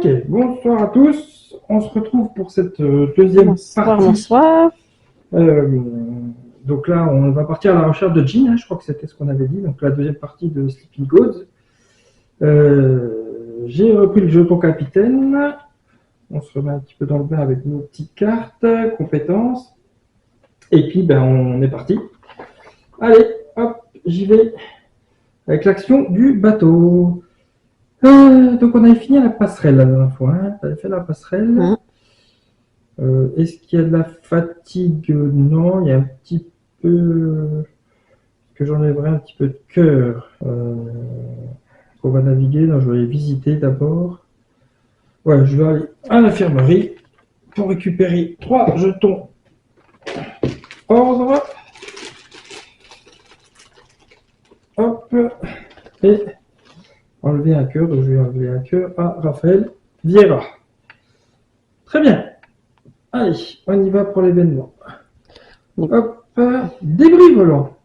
Ok, bonsoir à tous. On se retrouve pour cette deuxième partie. Bonsoir. Donc là, on va partir à la recherche de Jean, hein, je crois que c'était ce qu'on avait dit. Donc la deuxième partie de Sleeping Gods. J'ai repris le jeton capitaine. On se remet un petit peu dans le bain avec nos petites cartes, compétences. Et puis, ben, on est parti. Allez, hop, j'y vais avec l'action du bateau. Donc on avait fini à la passerelle la dernière fois. Hein. Tu avais fait la passerelle. Est-ce qu'il y a de la fatigue? Non, il y a un petit peu que j'enlèverai un petit peu de cœur. On va naviguer. Non, je vais aller visiter d'abord. Ouais, je vais aller à l'infirmerie pour récupérer 3 jetons ordre. Hop. Et enlever un cœur. Donc je vais enlever un cœur à Raphaël Vieira. Très bien. Allez, on y va pour l'événement. Hop. Débris volant.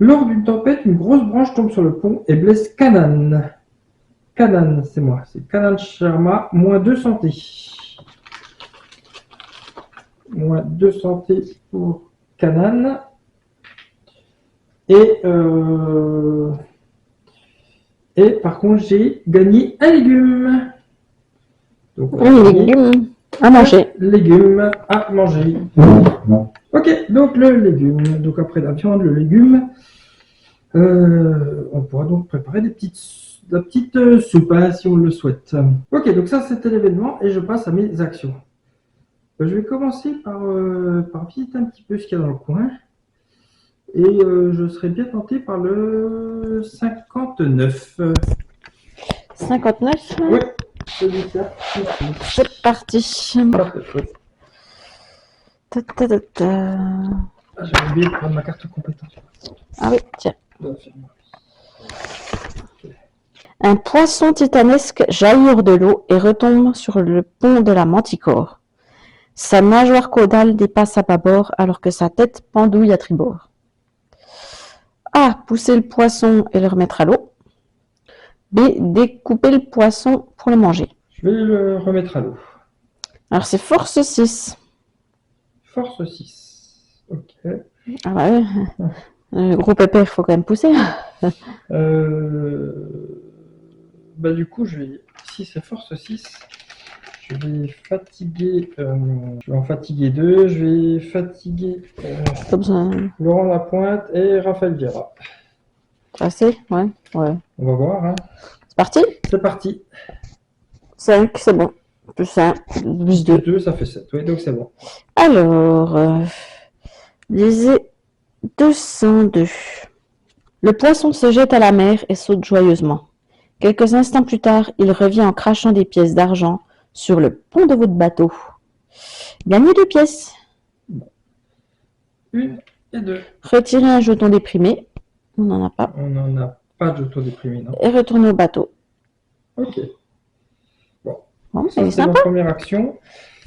Lors d'une tempête, une grosse branche tombe sur le pont et blesse Kanan. Kanan, c'est moi. C'est Kanan Sharma. -2 santé. -2 santé pour Kanan. Et par contre, j'ai gagné un légume. Donc, un légume à manger. Légume à manger. Ok, donc le légume. Donc après la viande, le légume. On pourra donc préparer de la petite soupe hein, si on le souhaite. Ok, donc ça c'était l'événement et je passe à mes actions. Je vais commencer par visiter un petit peu ce qu'il y a dans le coin. Et je serais bien tenté par le 59. 59. Oui, celui-là. C'est parti. Parfait. J'avais oublié de prendre ma carte compétence. Ah oui, tiens. Un poisson titanesque jaillit hors de l'eau et retombe sur le pont de la Manticore. Sa nageoire caudale dépasse à bâbord alors que sa tête pendouille à tribord. A. Pousser le poisson et le remettre à l'eau. B. Découper le poisson pour le manger. Je vais le remettre à l'eau. Alors c'est force 6. Force 6. Ok. Ah bah oui. Le gros pépère, il faut quand même pousser. Bah du coup, si c'est force 6, je vais fatiguer. Je vais en fatiguer 2. Je vais fatiguer Comme ça. Laurent Lapointe et Raphaël Vieira. Assez, ouais. On va voir. Hein. C'est parti. C'est parti. 5, c'est bon. Plus 1, plus 2. 2, ça fait 7. Oui, donc c'est bon. Alors, lisez 202. Le poisson se jette à la mer et saute joyeusement. Quelques instants plus tard, il revient en crachant des pièces d'argent sur le pont de votre bateau. Gagnez 2 pièces. 1 et 2. Retirez un jeton déprimé. On n'en a pas. On n'en a pas de jeton déprimé, non. Et retournez au bateau. Ok. Bon, Ça, c'est ma première action.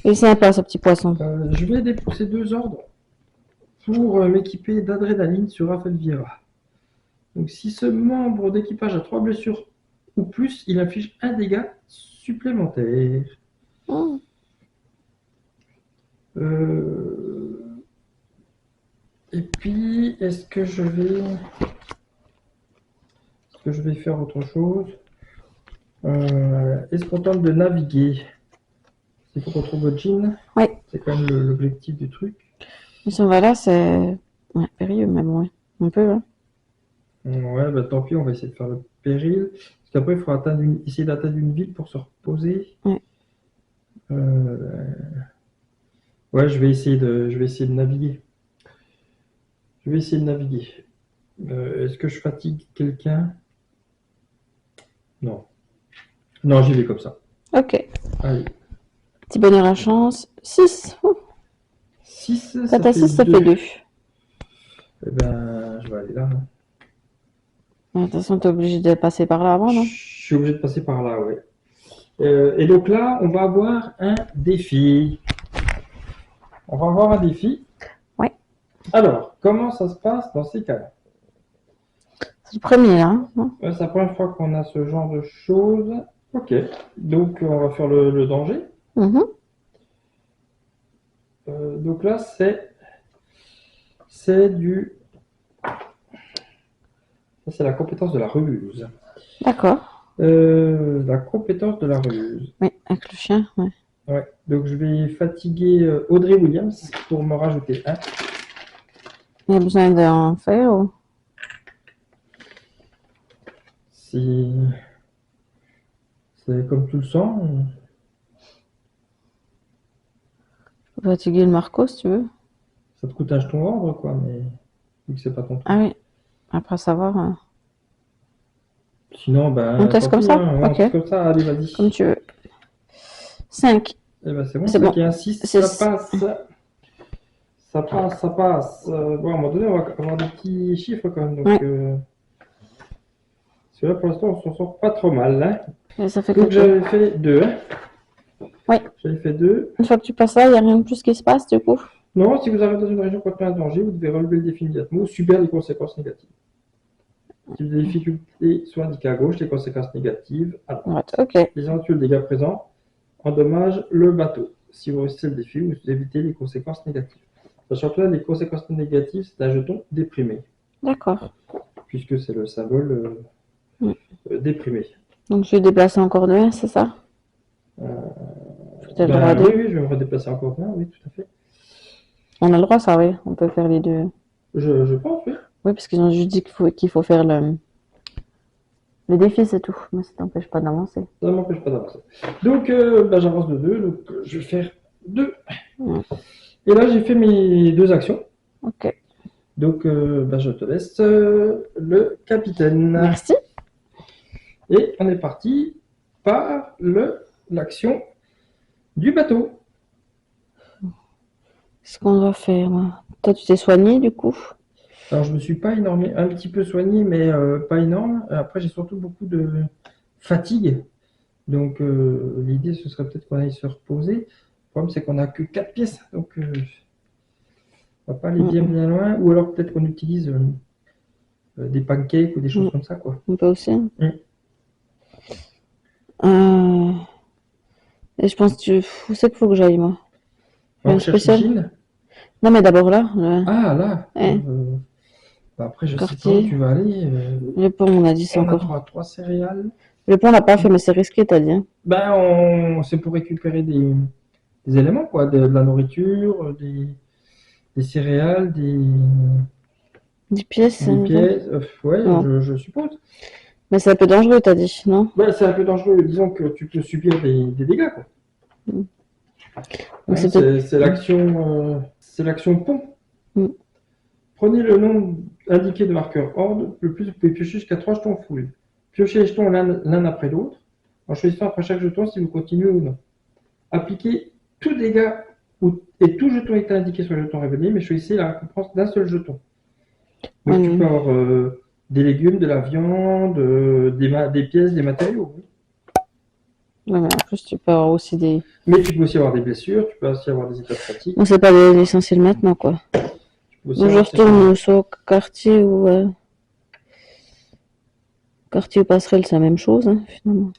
Il est sympa, ce petit poisson. Je vais déposer 2 ordres pour m'équiper d'adrénaline sur Raphaël Vieira. Donc, si ce membre d'équipage a 3 blessures ou plus, il inflige un dégât supplémentaire. Oh. Et puis, est-ce que je vais faire autre chose? Est-ce qu'on tente de naviguer? Il faut qu'on trouve Jean. Oui. C'est quand même l'objectif du truc. Mais si on va là, c'est périlleux, mais bon, on peut. Hein. Ouais, bah tant pis, on va essayer de faire le péril. Parce qu'après, il faudra essayer d'atteindre une ville pour se reposer. Ouais. Ouais, je vais essayer de naviguer. Est-ce que je fatigue quelqu'un? Non. Non, j'y vais comme ça. Ok. Allez. Petit bonheur à chance. 6. 6, ça fait 6, ça fait 2. Eh ben, je vais aller là. De toute façon, tu es obligé de passer par là avant, non? Je suis obligé de passer par là, oui. Et donc là, on va avoir un défi. Oui. Alors, comment ça se passe dans ces cas-là? C'est le premier, hein? C'est la première fois qu'on a ce genre de choses. Ok, donc on va faire le danger. Mhm. Donc là, c'est du... Ça, c'est la compétence de la ruse. D'accord. La compétence de la ruse. Oui, avec le chien, ouais. Ouais, donc je vais fatiguer Audrey Williams pour me rajouter un. Il y a besoin d'en faire ou... Si c'est comme tu le sens, Faut fatiguer le Marco si tu veux. ça te coûte un jeton ordre, quoi, mais vu que c'est pas ton truc. Ah oui, après savoir. Sinon, On ben, teste tant comme pis, ça? hein, on Ok, teste comme ça, allez, comme vas-y. tu veux. 5. Eh ben, c'est bon, C'est 5 bon. et un 6, ça 6. passe. Ça passe, ça passe. Bon, à un moment donné, on va avoir des petits chiffres quand même. Donc, Ouais. parce que là, pour l'instant, on s'en sort pas trop mal. Hein. Et ça fait Donc, que j'avais fait 2. Hein. Oui. J'avais fait 2. Une fois que tu passes là, il n'y a rien de plus qui se passe du coup. Non, si vous arrivez dans une région contenant un danger, vous devez relever le défi immédiatement ou subir les conséquences négatives. Si les difficultés sont indiquées à gauche, les conséquences négatives à droite. Ouais, ok. Les éventuels dégâts présents endommagent le bateau. Si vous réussissez le défi, vous évitez les conséquences négatives. Sachant que là, les conséquences négatives, c'est un jeton déprimé, D'accord. puisque c'est le symbole déprimé. Donc je vais déplacer encore 2, c'est ça? Tu as le droit à Ben, 2. oui, oui, je vais me redéplacer encore un, oui, tout à fait. On a le droit, ça, oui. On peut faire les deux. Je pense, oui. Oui, parce qu'ils ont juste dit qu'il faut faire le défi, c'est tout. Mais ça t'empêche pas d'avancer. Ça ne m'empêche pas d'avancer. Donc, ben, j'avance de 2, donc je vais faire 2. Ouais. Et là, j'ai fait mes 2 actions. Ok. Donc, ben, je te laisse le capitaine. Merci. Et on est parti par l'action du bateau. Qu'est-ce qu'on doit faire, moi? Toi, tu t'es soigné du coup? Alors, je me suis pas énormément, un petit peu soigné, mais pas énorme. Après, j'ai surtout beaucoup de fatigue. Donc, l'idée, ce serait peut-être qu'on aille se reposer. Le problème, c'est qu'on n'a que 4 pièces. Donc, on va pas aller bien loin. Ou alors, peut-être qu'on utilise des pancakes ou des choses comme ça, quoi. On peut aussi. Hein. Mm. Et je pense que où c'est qu'il faut que j'aille, moi? On Rien de cherche spécial? Jean. Non, mais d'abord là. Ah, là. Ouais. Bah, après, je sais Quartier. pas où tu vas aller. Le pont, on a dit c'est On a encore. 3 céréales. Le pont, on l'a pas fait, mais c'est risqué, t'as dit. Hein. Ben, c'est pour récupérer des éléments, quoi, de la nourriture, des céréales, Des pièces. des pièces, ouais, Non. je suppose. Mais c'est un peu dangereux, t'as dit, non? Ben, c'est un peu dangereux, disons que tu peux subir des dégâts, quoi. Donc Hein, c'est peut-être. c'est l'action pont. Mm. Prenez le nom indiqué de marqueur horde, le plus vous pouvez piocher jusqu'à 3 jetons full. Piochez les jetons l'un après l'autre, en choisissant après chaque jeton si vous continuez ou non. Appliquez tout dégât et tout jeton est indiqué sur le jeton révélé, mais choisissez la récompense d'un seul jeton. Donc tu peux avoir des légumes, de la viande, des pièces, des matériaux. Oui. Ouais, mais en plus, tu peux avoir aussi des. Mais tu peux aussi avoir des blessures, tu peux aussi avoir des états de fatigue. On sait pas l'essentiel maintenant, quoi. Donc je retourne soit au quartier ou. Quartier ou passerelle, c'est la même chose, hein, finalement.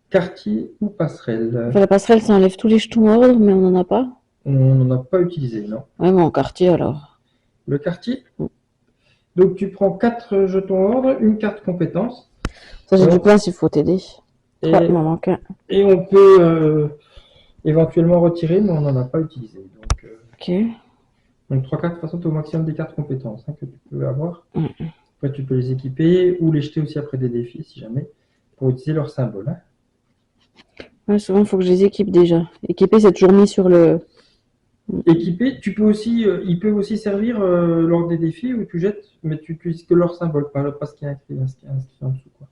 Quartier ou passerelle? Enfin, la passerelle, ça enlève tous les jetons ordre, mais on n'en a pas. On n'en a pas utilisé, non. Ouais, mais en quartier alors. Le quartier. Donc tu prends 4 jetons ordre, une carte compétence. Ça, j'ai du plein s'il faut t'aider. Et, il m'en manque un. Et on peut éventuellement retirer, mais on n'en a pas utilisé. Donc, ok. Donc 3 cartes, de toute façon, tu as au maximum des cartes compétences que tu peux avoir. Après, tu peux les équiper ou les jeter aussi après des défis, si jamais, pour utiliser leur symbole. Hein. Ouais, souvent, il faut que je les équipe déjà. Équiper, c'est toujours mis sur le. Équiper, tu peux aussi, ils peuvent aussi servir lors des défis où tu jettes, mais tu n'utilises que leur symbole, pas ce qui est inscrit en dessous. Quoi.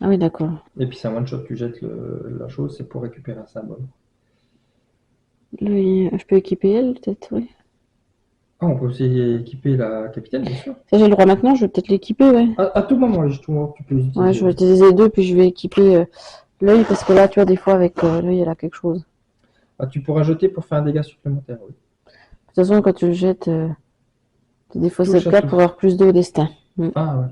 Ah oui, d'accord. Et puis c'est un one-shot, tu jettes la chose, c'est pour récupérer un symbole. Je peux équiper elle, peut-être, oui. Ah, on peut aussi équiper la capitaine, bien sûr. Ça, j'ai le droit maintenant, je vais peut-être l'équiper, ouais. À tout moment, les jetons, tu peux les utiliser. Ouais, je vais utiliser les deux, puis je vais équiper l'œil, parce que là, tu vois, des fois, avec l'œil, elle a quelque chose. Ah, tu pourras jeter pour faire un dégât supplémentaire, oui. De toute façon, quand tu le jettes, des fois, c'est le cas pour avoir plus de au destin. Ah, ouais.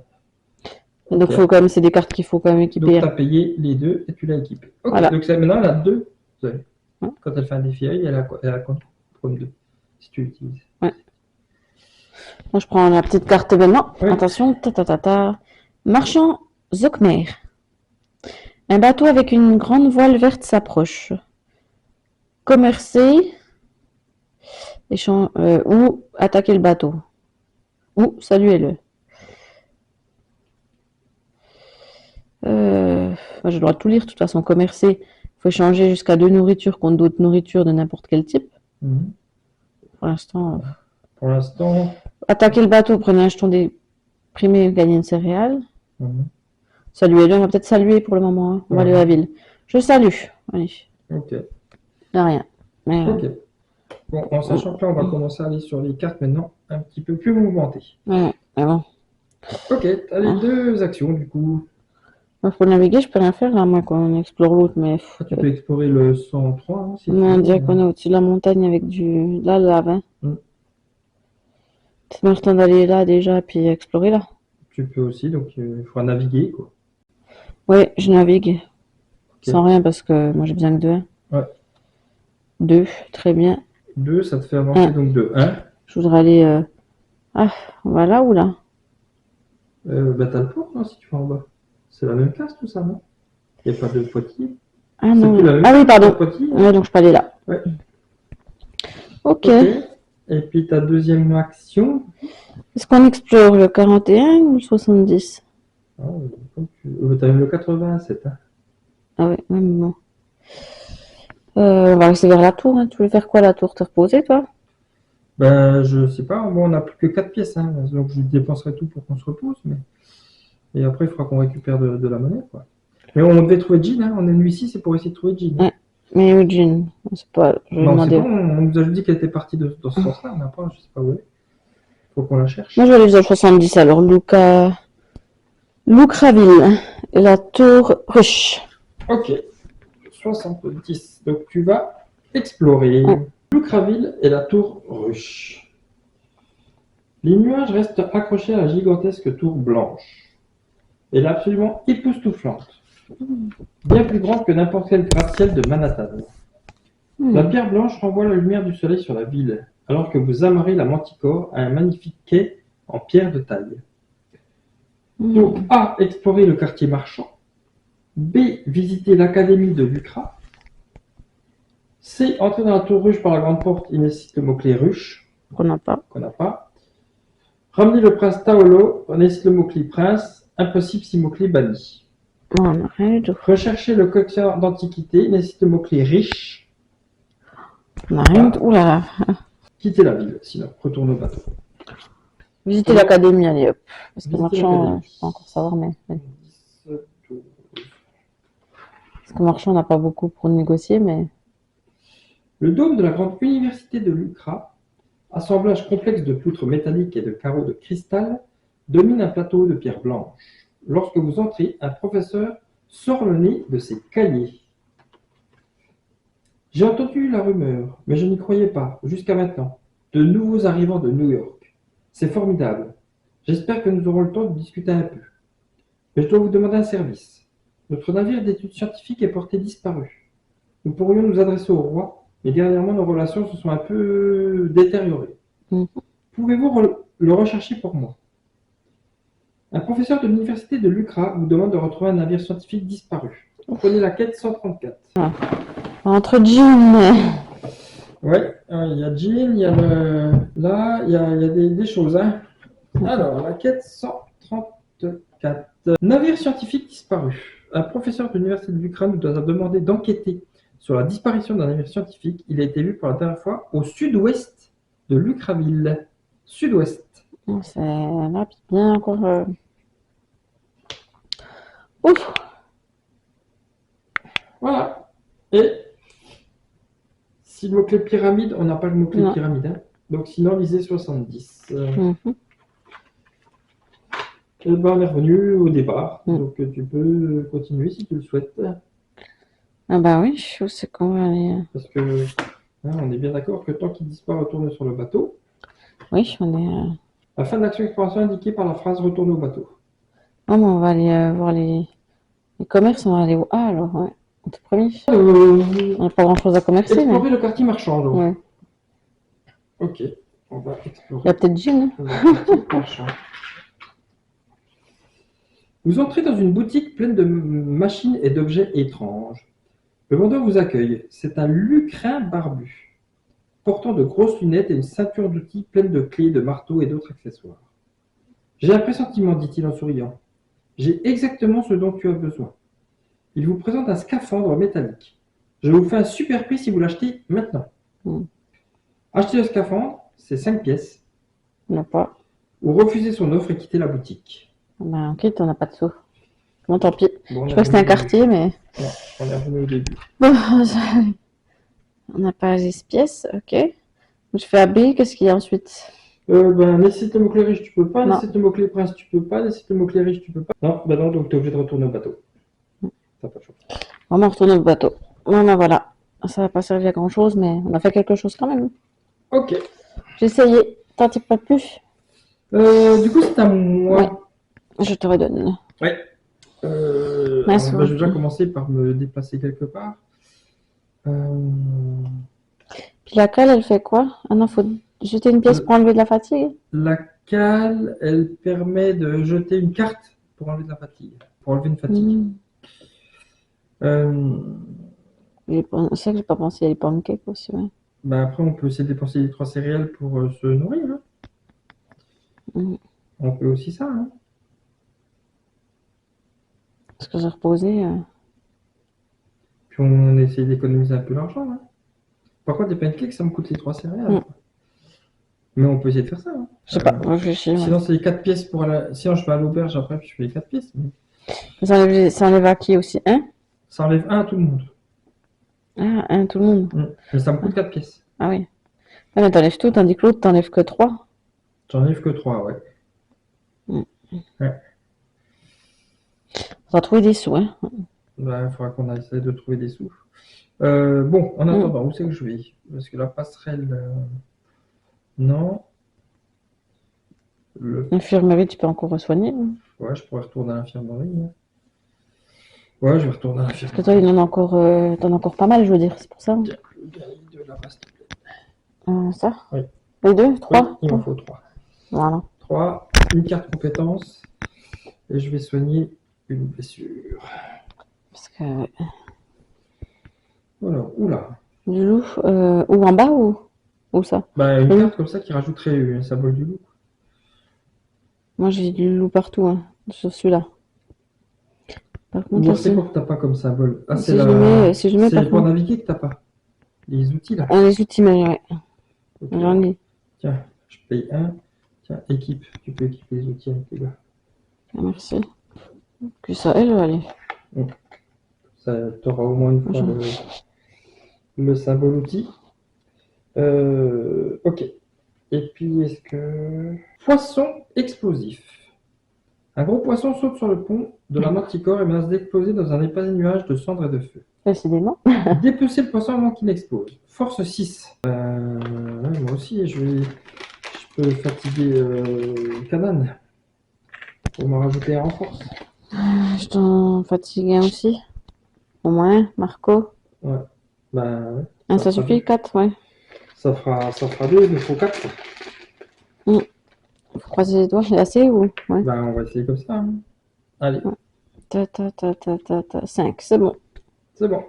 Donc, Ok. c'est des cartes qu'il faut quand même Donc, équiper. tu as payé les deux et tu l'as équipé. Ok, Voilà. donc maintenant, elle a deux. Ouais. Ouais. Quand elle fait un défi, elle a comme deux, si tu l'utilises. Ouais. Moi, je prends la petite carte événement. Oui. Attention, Marchand Zokmer. Un bateau avec une grande voile verte s'approche. Commercer ou attaquer le bateau. Ou saluez-le. Moi, j'ai le droit de tout lire. De toute façon, commercer, il faut échanger jusqu'à 2 nourritures contre d'autres nourritures de n'importe quel type. Mhm. Pour l'instant. Pour l'instant. Attaquer le bateau, prenez un jeton des primés, gagnez une céréale. Mhm. Saluez-le, on va peut-être saluer pour le moment. Hein. On va aller à la ville. Je salue. Allez. Ok. Il n'y a rien. Mais, Ok. Bon, en sachant que là, on va commencer à aller sur les cartes maintenant un petit peu plus mouvementées. ouais, mais bon. Ok, tu as les deux actions du coup. Moi, pour naviguer, je peux rien faire, là, à moins qu'on explore l'autre, mais. Tu peux explorer le 103 hein, si tu On veux. dirait qu'on est au-dessus de la montagne avec de la lave. Hein. C'est bon, le temps d'aller là déjà, puis explorer là. Tu peux aussi, donc il faudra naviguer quoi. Ouais, je navigue. Ok. Sans rien parce que moi j'ai besoin que de 1. Ouais. 2, très bien. 2, ça te fait avancer donc de 1. Je voudrais aller. Ah, on va là ou là? Bah t'as le port, non, si tu vas en bas. C'est la même classe tout ça, non? Il n'y a pas de Poitiers. Ah C'est non. plus la même Ah oui, classe, pardon. pas Poitiers, hein. Ouais, donc je peux aller là. Ouais. Ok. Et puis ta deuxième action. Est-ce qu'on explore le 41 ou le 70? Ah, t'as même le 87. Hein. Ah ouais, même bon. On va rester vers la tour. Hein. Tu veux faire quoi la tour? Te reposer toi? Ben, je sais pas, bon, on n'a plus que 4 pièces, hein, donc je dépenserai tout pour qu'on se repose, mais... Et après, il faudra qu'on récupère de la monnaie, quoi. Mais on devait trouver Jean, hein, on est venu ici, c'est pour essayer de trouver Jean. Ouais. Mais Eugene, c'est pas. Je vais Non, c'est demander. bon, on nous a dit qu'elle était partie dans ce sens-là, mais après, je sais pas où elle est. Faut qu'on la cherche. Moi je vais aller sur le 70 alors. Lucraville et la tour Ruche. Ok, 70. Donc tu vas explorer Lucraville et la tour Ruche. Les nuages restent accrochés à la gigantesque tour blanche. Elle est absolument époustouflante. Bien plus grande que n'importe quel gratte-ciel de Manhattan. La pierre blanche renvoie la lumière du soleil sur la ville, alors que vous amarrez la Manticore à un magnifique quai en pierre de taille. Donc A. Explorer le quartier marchand. B. Visiter l'académie de Lucra. C. Entrer dans la tour ruche par la grande porte. Il nécessite le mot-clé ruche. Qu'on n'a pas. Ramener le prince Taolo. On nécessite le mot-clé prince. Impossible si mot-clé banni. On n'a rien du tout. Rechercher le collectionneur d'antiquités. Nécessite le mot-clé riche. On n'a rien du tout. Ouh là là. Quitter la ville, sinon retourne au bateau. Visiter l'académie, allez hop. Parce que marchand, je peux pas encore savoir, mais. Allez. Parce que marchand, on n'a pas beaucoup pour négocier, mais. Le dôme de la grande université de Lucra, assemblage complexe de poutres métalliques et de carreaux de cristal, domine un plateau de pierre blanche. Lorsque vous entrez, un professeur sort le nez de ses cahiers. J'ai entendu la rumeur, mais je n'y croyais pas, jusqu'à maintenant. De nouveaux arrivants de New York. C'est formidable. J'espère que nous aurons le temps de discuter un peu. Mais je dois vous demander un service. Notre navire d'études scientifiques est porté disparu. Nous pourrions nous adresser au roi, mais dernièrement nos relations se sont un peu détériorées. Pouvez-vous le rechercher pour moi? Un professeur de l'université de Lucra vous demande de retrouver un navire scientifique disparu. Prenez la quête 134. Ah. Entre Jean. Ouais, il y a Jean, il y a là, il y a des choses. Hein. Alors, la quête 134. Navire scientifique disparu. Un professeur de l'université de Lucra nous a demandé d'enquêter sur la disparition d'un navire scientifique. Il a été vu pour la dernière fois au sud-ouest de Lucraville. Sud-ouest. C'est là, bien encore. Ouf. Voilà. Et si le mot-clé pyramide, on n'a pas le mot-clé pyramide. Hein. Donc sinon, lisez 70. Et ben, on est revenu au départ. Donc tu peux continuer si tu le souhaites. Ah bah oui, je sais qu'on va aller. Parce que on est bien d'accord que tant qu'il disparaît, retourne sur le bateau. Oui, on est. La fin de l'action exploration indiquée par la phrase retourner au bateau. Ah, mais on va aller voir les commerces, on va aller au A alors, ouais. En tout premier. On n'a pas grand-chose à commercer, mais. Explorer le quartier marchand, donc. Ouais. Ok, on va Il y explorer a peut-être Jean. le quartier marchand. Vous entrez dans une boutique pleine de machines et d'objets étranges. Le vendeur vous accueille. C'est un lucrin barbu, portant de grosses lunettes et une ceinture d'outils pleine de clés, de marteaux et d'autres accessoires. J'ai un pressentiment, dit-il en souriant. J'ai exactement ce dont tu as besoin. Il vous présente un scaphandre métallique. Je vous fais un super prix si vous l'achetez maintenant. Mm. Achetez le scaphandre, c'est 5 pièces. On n'a pas. Ou refuser son offre et quitter la boutique. Ben, ok, on n'a pas de sous. Bon, tant pis. Bon, Je crois que c'était un quartier, mais. Non, on est revenu au début. Bon, on n'a pas les pièces, ok. Je fais AB, qu'est-ce qu'il y a ensuite? Nécessite le mot-clé riche, tu peux pas. Non. Nécessite le mot-clé prince, tu peux pas. Nécessite le mot-clé riche, tu peux pas. Non, bah non, donc t'es obligé de retourner au bateau. T'as pas le choix. Vraiment retourner au bateau. Non, ben voilà. Ça va pas servir à grand chose, mais on a fait quelque chose quand même. Ok. J'ai essayé. T'en dis pas plus. Du coup, c'est à moi. Ouais. Je te redonne. Ouais. Mince, Alors, je vais déjà commencer par me déplacer quelque part. Puis la cale, elle fait quoi? Ah non, faut jeter une pièce pour enlever de la fatigue. La cale, elle permet de jeter une carte pour enlever de la fatigue. Pour enlever une fatigue. Mmh. C'est ça que j'ai pas pensé, il y a les pancakes aussi, ouais. Bah après, on peut essayer de dépenser les 3 céréales pour se nourrir. Hein. Mm. On peut aussi ça. Hein. Parce que j'ai reposé. Puis on essaie d'économiser un peu l'argent. Hein. Par contre, les pancakes, ça me coûte les 3 céréales. Mm. Mais on peut essayer de faire ça. Hein. Je sais pas, réfléchis. Sinon, c'est les 4 pièces pour la... Sinon, je vais à l'auberge après, puis je fais les 4 pièces. Mais... Ça enlève à qui aussi? Un? Ça enlève un à tout le monde. Ah, un, tout le monde. Mais ça me coûte 4 pièces. Ah oui. Ah, mais t'enlèves tout, tandis que l'autre, t'enlèves que 3. J'enlève que 3, ouais. Ouais. Faut trouver des sous, hein. Bah, il faudra qu'on essaie de trouver des sous. Bon, en attendant, où c'est que je vais? Parce que la passerelle... Non. L'infirmerie, tu peux encore soigner. Hein. Ouais, je pourrais retourner à l'infirmerie. Hein. Ouais, je vais retourner à l'infirmerie. Parce que toi, il en a encore, t'en as encore pas mal, je veux dire, c'est pour ça. Tiens, le gars de la passe, s'il te plaît. Ça? Oui. Les deux? 3? Oui, il m'en faut 3. Voilà. 3, une carte compétence. Et je vais soigner une blessure. Parce que... Voilà, oula. Du loup, ou en bas ou ça? Bah, une carte comme ça qui rajouterait un symbole du loup. Moi, j'ai du loup partout, hein, sur celui-là. Par contre, Bon, là, c'est quoi que t'as pas comme symbole? Ah, si je mets, c'est par pour contre, naviguer que t'as pas. Les outils là. les outils, mais ouais. Okay. J'en ai. Tiens, je paye 1. Tiens, équipe. Tu peux équiper les outils avec les gars. Ah, merci. Que ça, elle va aller. Ça, t'auras au moins une fois le symbole outil. Ok. Et puis, est-ce que... Poisson explosif. Un gros poisson saute sur le pont de la Manticore et menace d'exploser dans un épais nuage de cendres et de feu. Décidément. Dépecez le poisson avant qu'il n'explose. Force 6. Moi aussi, je peux fatiguer Kanan pour me rajouter un renfort. Je t'en fatigue un aussi. Au moins un, Marco. Ouais. Bah, ouais. Un, ça suffit, 4, ouais. Ça fera 2, il nous faut 4. Faut croiser les doigts, c'est assez ou? Ouais. Bah, on va essayer comme ça. Hein. Allez. Ouais. 5, c'est bon. C'est bon.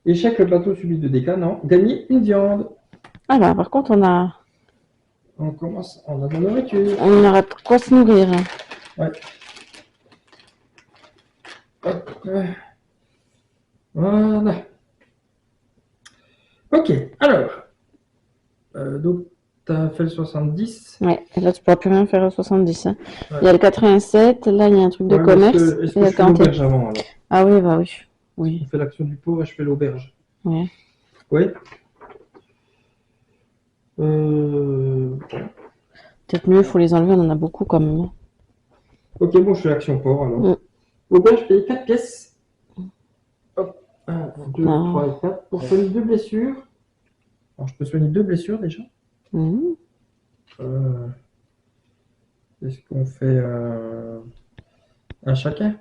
Échec, le bateau subit de dégâts, non. Gagner une viande. Alors, par contre, on a de la nourriture. On aura de quoi se nourrir. Ouais. Hop. Voilà. Ok, alors. Donc, tu as fait le 70. Ouais, et là, tu pourras plus rien faire au 70. Hein. Ouais. Il y a le 87, là, il y a un truc de commerce. Est-ce que je fais l'auberge avant alors? Ah oui, bah oui. On fait l'action du pauvre et je fais l'auberge. Ouais. Oui. Peut-être mieux, il faut les enlever, on en a beaucoup quand même. Ok, bon, je fais l'action pauvre alors. Auberge, je paye 4 pièces. Hop. 1, 2, 3 et 4. Pour soigner 2 blessures. Alors, je peux soigner 2 blessures déjà. Est-ce qu'on fait Un chacun?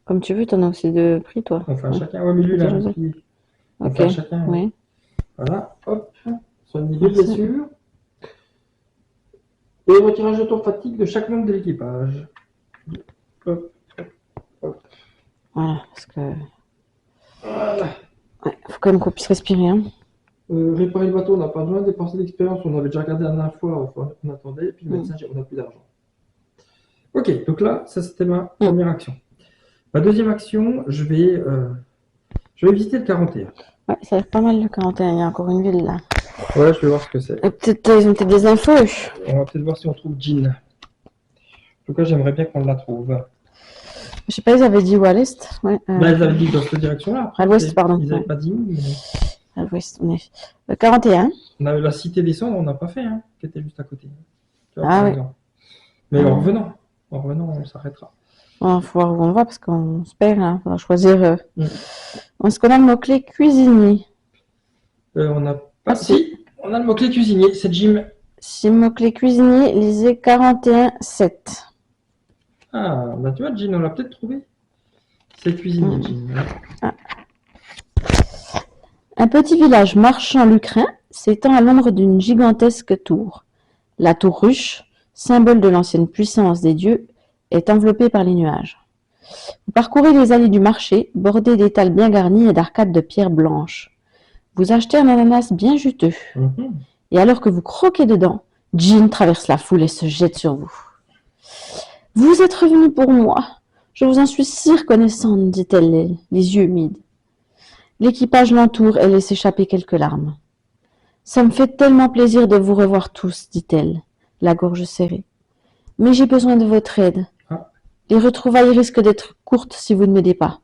Comme tu veux, t'en as aussi de prix, toi. On fait un Ouais. chacun? Ouais, mais lui, il a un José. bouclier. On Ok, fait un chacun. Ouais. oui, Voilà, hop. Soignez les merci. blessures. Et retirage de tour fatigue de chaque membre de l'équipage. Hop, hop. Voilà, parce que Voilà. faut quand même qu'on puisse respirer, hein. Réparer le bateau, on n'a pas besoin de dépenser d'expérience. On avait déjà regardé la dernière fois, enfin, on attendait. Et puis le médecin, on n'a plus d'argent. Ok, donc là, ça c'était ma première action. Ma deuxième action, je vais visiter le 41. Ouais, ça a l'air pas mal le 41, il y a encore une ville là. Ouais, je vais voir ce que c'est. Et peut-être, ils ont peut-être des infos. On va peut-être voir si on trouve Jean. En tout cas, j'aimerais bien qu'on la trouve. Je sais pas, ils avaient dit où à l'est? Ouais, Là, ils avaient dit dans cette direction-là. à l'ouest, pardon. Ils n'avaient Ouais. pas dit où. Mais... À l'ouest, on est. Le 41. On avait la cité des cendres, on n'a pas fait, hein, qui était juste à côté. Tu vois, Ah par oui. exemple. Mais en revenant, on s'arrêtera. Il faut voir où on va parce qu'on se perd. Hein. On va choisir. Mm. Est-ce qu'on a le mot-clé cuisinier? On n'a pas. Ah, Si, on a le mot-clé cuisinier, c'est Jim. Si mot-clé cuisinier, lisez 41-7. Ah, bah tu vois, Jean, on l'a peut-être trouvé. C'est cuisinier, Jean. Ah. Un petit village marchand lucrin s'étend à l'ombre d'une gigantesque tour. La tour ruche, symbole de l'ancienne puissance des dieux, est enveloppée par les nuages. Vous parcourez les allées du marché, bordées d'étals bien garnis et d'arcades de pierre blanche. Vous achetez un ananas bien juteux. Et alors que vous croquez dedans, Jean traverse la foule et se jette sur vous. « Vous êtes revenu pour moi. Je vous en suis si reconnaissante, dit-elle, les yeux humides. L'équipage l'entoure et laisse échapper quelques larmes. Ça me fait tellement plaisir de vous revoir tous, dit-elle, la gorge serrée. Mais j'ai besoin de votre aide. Les retrouvailles risquent d'être courtes si vous ne m'aidez pas.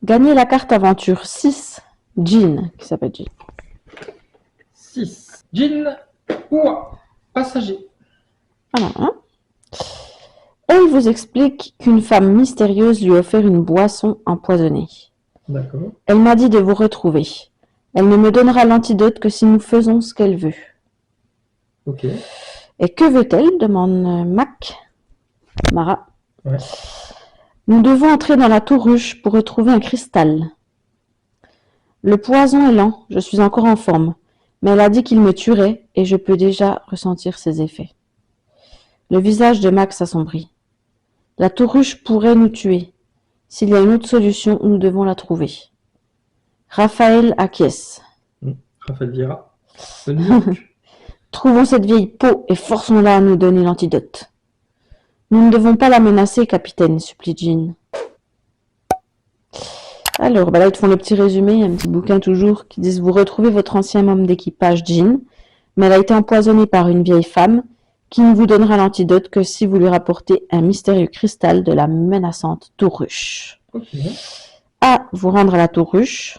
Gagnez la carte aventure 6, Jean, qui s'appelle Jean. 6. Jean Oua, passager. Voilà, hein. Elle vous explique qu'une femme mystérieuse lui a offert une boisson empoisonnée. D'accord. Elle m'a dit de vous retrouver. Elle ne me donnera l'antidote que si nous faisons ce qu'elle veut. Ok. Et que veut-elle demande Mac. Mara. Ouais. Nous devons entrer dans la tour ruche pour retrouver un cristal. Le poison est lent, je suis encore en forme, mais elle a dit qu'il me tuerait et je peux déjà ressentir ses effets. Le visage de Mac s'assombrit. La tour ruche pourrait nous tuer. S'il y a une autre solution, nous devons la trouver. Raphaël acquiesce. Raphaël Vieira. Trouvons cette vieille peau et forçons-la à nous donner l'antidote. Nous ne devons pas la menacer, capitaine, supplie Jean. Alors, là, ils te font le petit résumé, un petit bouquin toujours, qui dit « Vous retrouvez votre ancien membre d'équipage, Jean, mais elle a été empoisonnée par une vieille femme qui ne vous donnera l'antidote que si vous lui rapportez un mystérieux cristal de la menaçante tour ruche. Okay. A. Vous rendre à la tour ruche.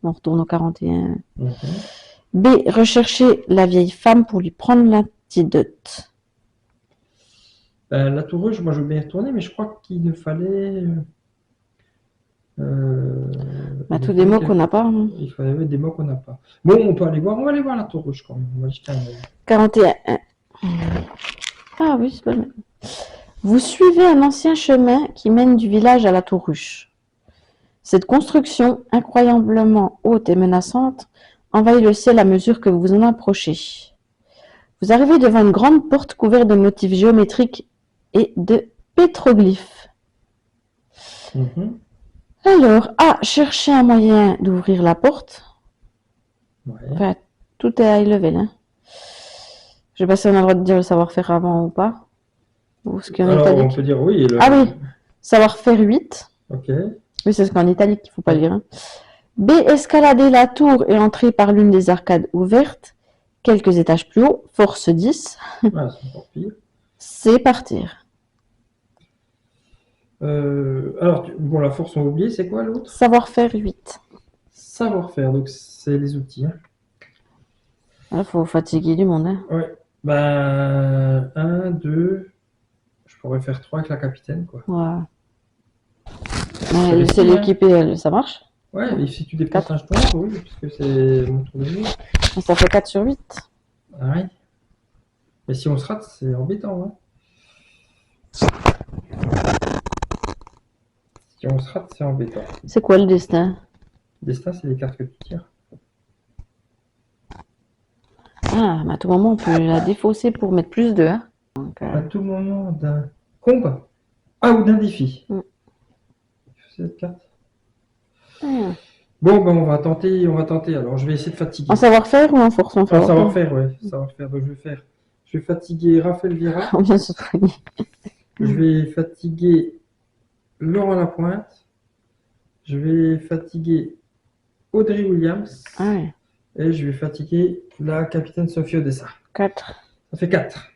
On retourne au 41. B. Rechercher la vieille femme pour lui prendre l'antidote. La tour rouge, moi je veux bien y retourner, mais je crois qu'il ne fallait... tous des mots qu'on n'a pas. Hein. Il fallait des mots qu'on n'a pas. Bon, on peut aller voir, on va aller voir la tour rouge quand même. On va jeter un œil. 41. Ah oui, c'est pas mal. Vous suivez un ancien chemin qui mène du village à la tour ruche. Cette construction, incroyablement haute et menaçante, envahit le ciel à mesure que vous vous en approchez. Vous arrivez devant une grande porte couverte de motifs géométriques et de pétroglyphes. Alors, A. Cherchez un moyen d'ouvrir la porte. Ouais. Enfin, tout est high level. Hein. Je sais pas si on a le droit de dire le savoir-faire avant ou pas. Ou ce qu'il y a en Alors, italique. on peut dire oui. Ah oui, savoir-faire 8. Ok. Oui, c'est ce qu'en italique qu'il ne faut pas lire. Hein. B. Escalader la tour et entrer par l'une des arcades ouvertes. Quelques étages plus haut. Force 10. Ah, c'est encore pire. C'est partir. Alors, bon, la force, on a oublié. C'est quoi l'autre? Savoir-faire 8. Savoir-faire. Donc, c'est les outils. Hein. Il faut fatiguer du monde. Hein. Ouais. Ben, 1, 2... Je pourrais faire 3 avec la capitaine, quoi. Ouais. Mais c'est l'équipée, ça marche? Ouais, et si tu déplaces un jeton, oui, puisque c'est mon tour de jeu. Ça fait 4 sur 8. Ah ouais. Mais si on se rate, c'est embêtant. Hein. Si on se rate, c'est embêtant. C'est quoi le destin? Destin, c'est les cartes que tu tires. Ah, mais à tout moment, on peut la défausser pour mettre plus de. Hein. Donc, À tout moment d'un combat. Ah, ou d'un défi. Mm. Cette carte. ah. Bon, ben on va tenter. Alors, je vais essayer de fatiguer. En savoir-faire ou en force en En force? savoir-faire, ouais. Savoir-faire. Donc, je vais fatiguer Raphaël Vira. On vient se soigner. Je vais fatiguer Laurent Lapointe. Je vais fatiguer Audrey Williams. Ah ouais. Et je vais fatiguer la capitaine Sophie Odessa. 4. Ça fait 4.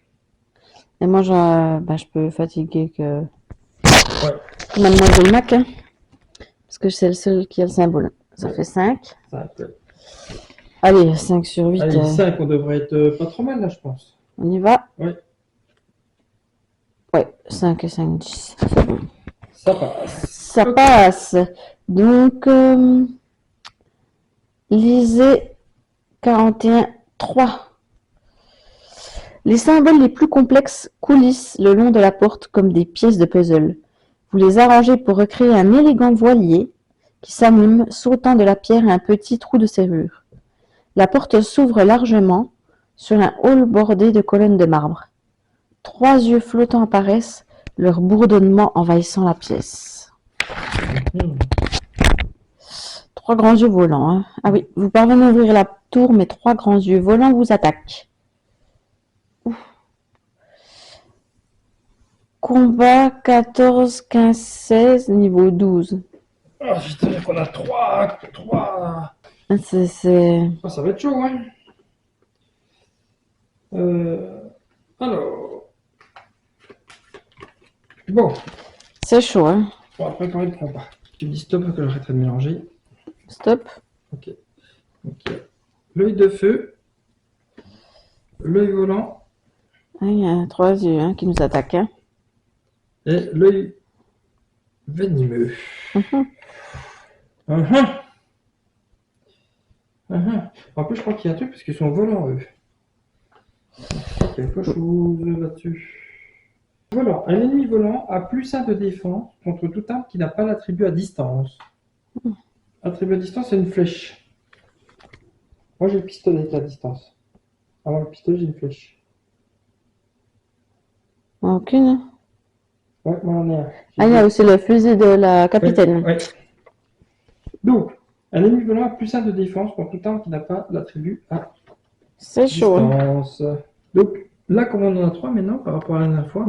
Et moi, je peux fatiguer que Ouais. Mademoiselle Mac. Hein, parce que c'est le seul qui a le symbole. Ça fait 5. 5, ouais. Allez, 5 sur 8. Allez, 5, on devrait être pas trop mal là, je pense. On y va? Ouais. Ouais, 5 et 5, 10. C'est bon. Ça passe. Ça passe. Donc, lisez 41, 3. Les symboles les plus complexes coulissent le long de la porte comme des pièces de puzzle. Vous les arrangez pour recréer un élégant voilier qui s'anime, sautant de la pierre à un petit trou de serrure. La porte s'ouvre largement sur un hall bordé de colonnes de marbre. 3 yeux flottants apparaissent, leur bourdonnement envahissant la pièce. 3 grands yeux volants. Hein. Ah oui, vous parvenez à ouvrir la tour, mais 3 grands yeux volants vous attaquent. Ouf. Combat 14, 15, 16, niveau 12. Ah, je te dis qu'on a 3. C'est... Ah, ça va être chaud, hein. Alors. Bon. C'est chaud, hein. On va préparer le combat. Tu me dis stop que j'arrêterai de mélanger. Stop. Ok. L'œil de feu. L'œil volant. Ah, il y a 3 yeux hein, qui nous attaquent. Hein. Et l'œil venimeux. En plus, je crois qu'il y a un truc parce qu'ils sont volants, eux. Je crois qu'il y a quelque chose là-dessus. Volant. Un ennemi volant a +1 de défense contre toute arme qui n'a pas l'attribut à distance. Attribut à distance, c'est une flèche. Moi, j'ai le pistolet avec la distance. Avant le pistolet, j'ai une flèche. Aucune. Ouais, moi, j'en ai un. Ah, il y a aussi le fusil de la capitaine. Ouais. Donc, un ennemi volant a +1 de défense contre toute arme qui n'a pas l'attribut à C'est chaud. Hein. distance. Donc, là, comme on en a 3 maintenant, par rapport à la dernière fois,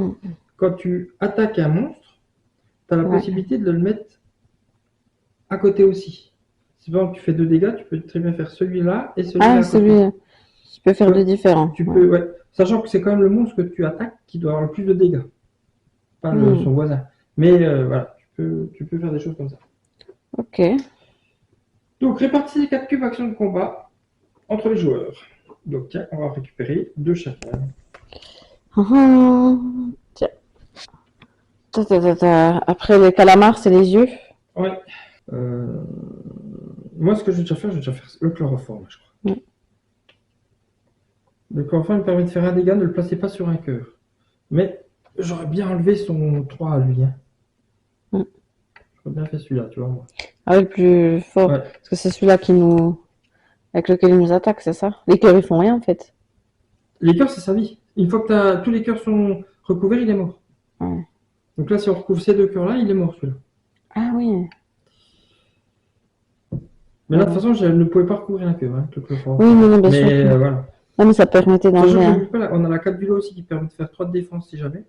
quand tu attaques un monstre, tu as la possibilité de le mettre à côté aussi. Si par exemple tu fais 2 dégâts, tu peux très bien faire celui-là et celui-là. Ah, celui-là. Tu peux faire 2 différents. Tu peux, ouais. Sachant que c'est quand même le monstre que tu attaques qui doit avoir le plus de dégâts. Pas son voisin. Mais voilà, tu peux faire des choses comme ça. Ok. Donc, répartissez les 4 cubes actions de combat entre les joueurs. Donc, tiens, on va récupérer 2 chacun. Tiens. Après les calamars, c'est les yeux. Ouais. Moi, ce que je vais déjà faire le chloroforme, je crois. Le chloroforme me permet de faire un dégât, ne le placez pas sur un cœur. Mais j'aurais bien enlevé son 3 à lui. Hein. J'aurais bien fait celui-là, tu vois. Moi. Ah oui, le plus fort. Ouais. Parce que c'est celui-là avec lequel il nous attaque, c'est ça? Les cœurs, ils font rien, en fait. Les cœurs, c'est sa vie. Une fois que tous les cœurs sont recouverts, il est mort. Ouais. Donc là, si on recouvre ces 2 cœurs-là, il est mort, celui-là. Ah oui. Mais là, de toute façon, je ne pouvais pas recouvrir un cœur. Hein, oui, non, bien sûr. Mais voilà. Non, mais ça permettait d'enlever. Hein. On a la 4 du lot aussi qui permet de faire 3 de défense si jamais.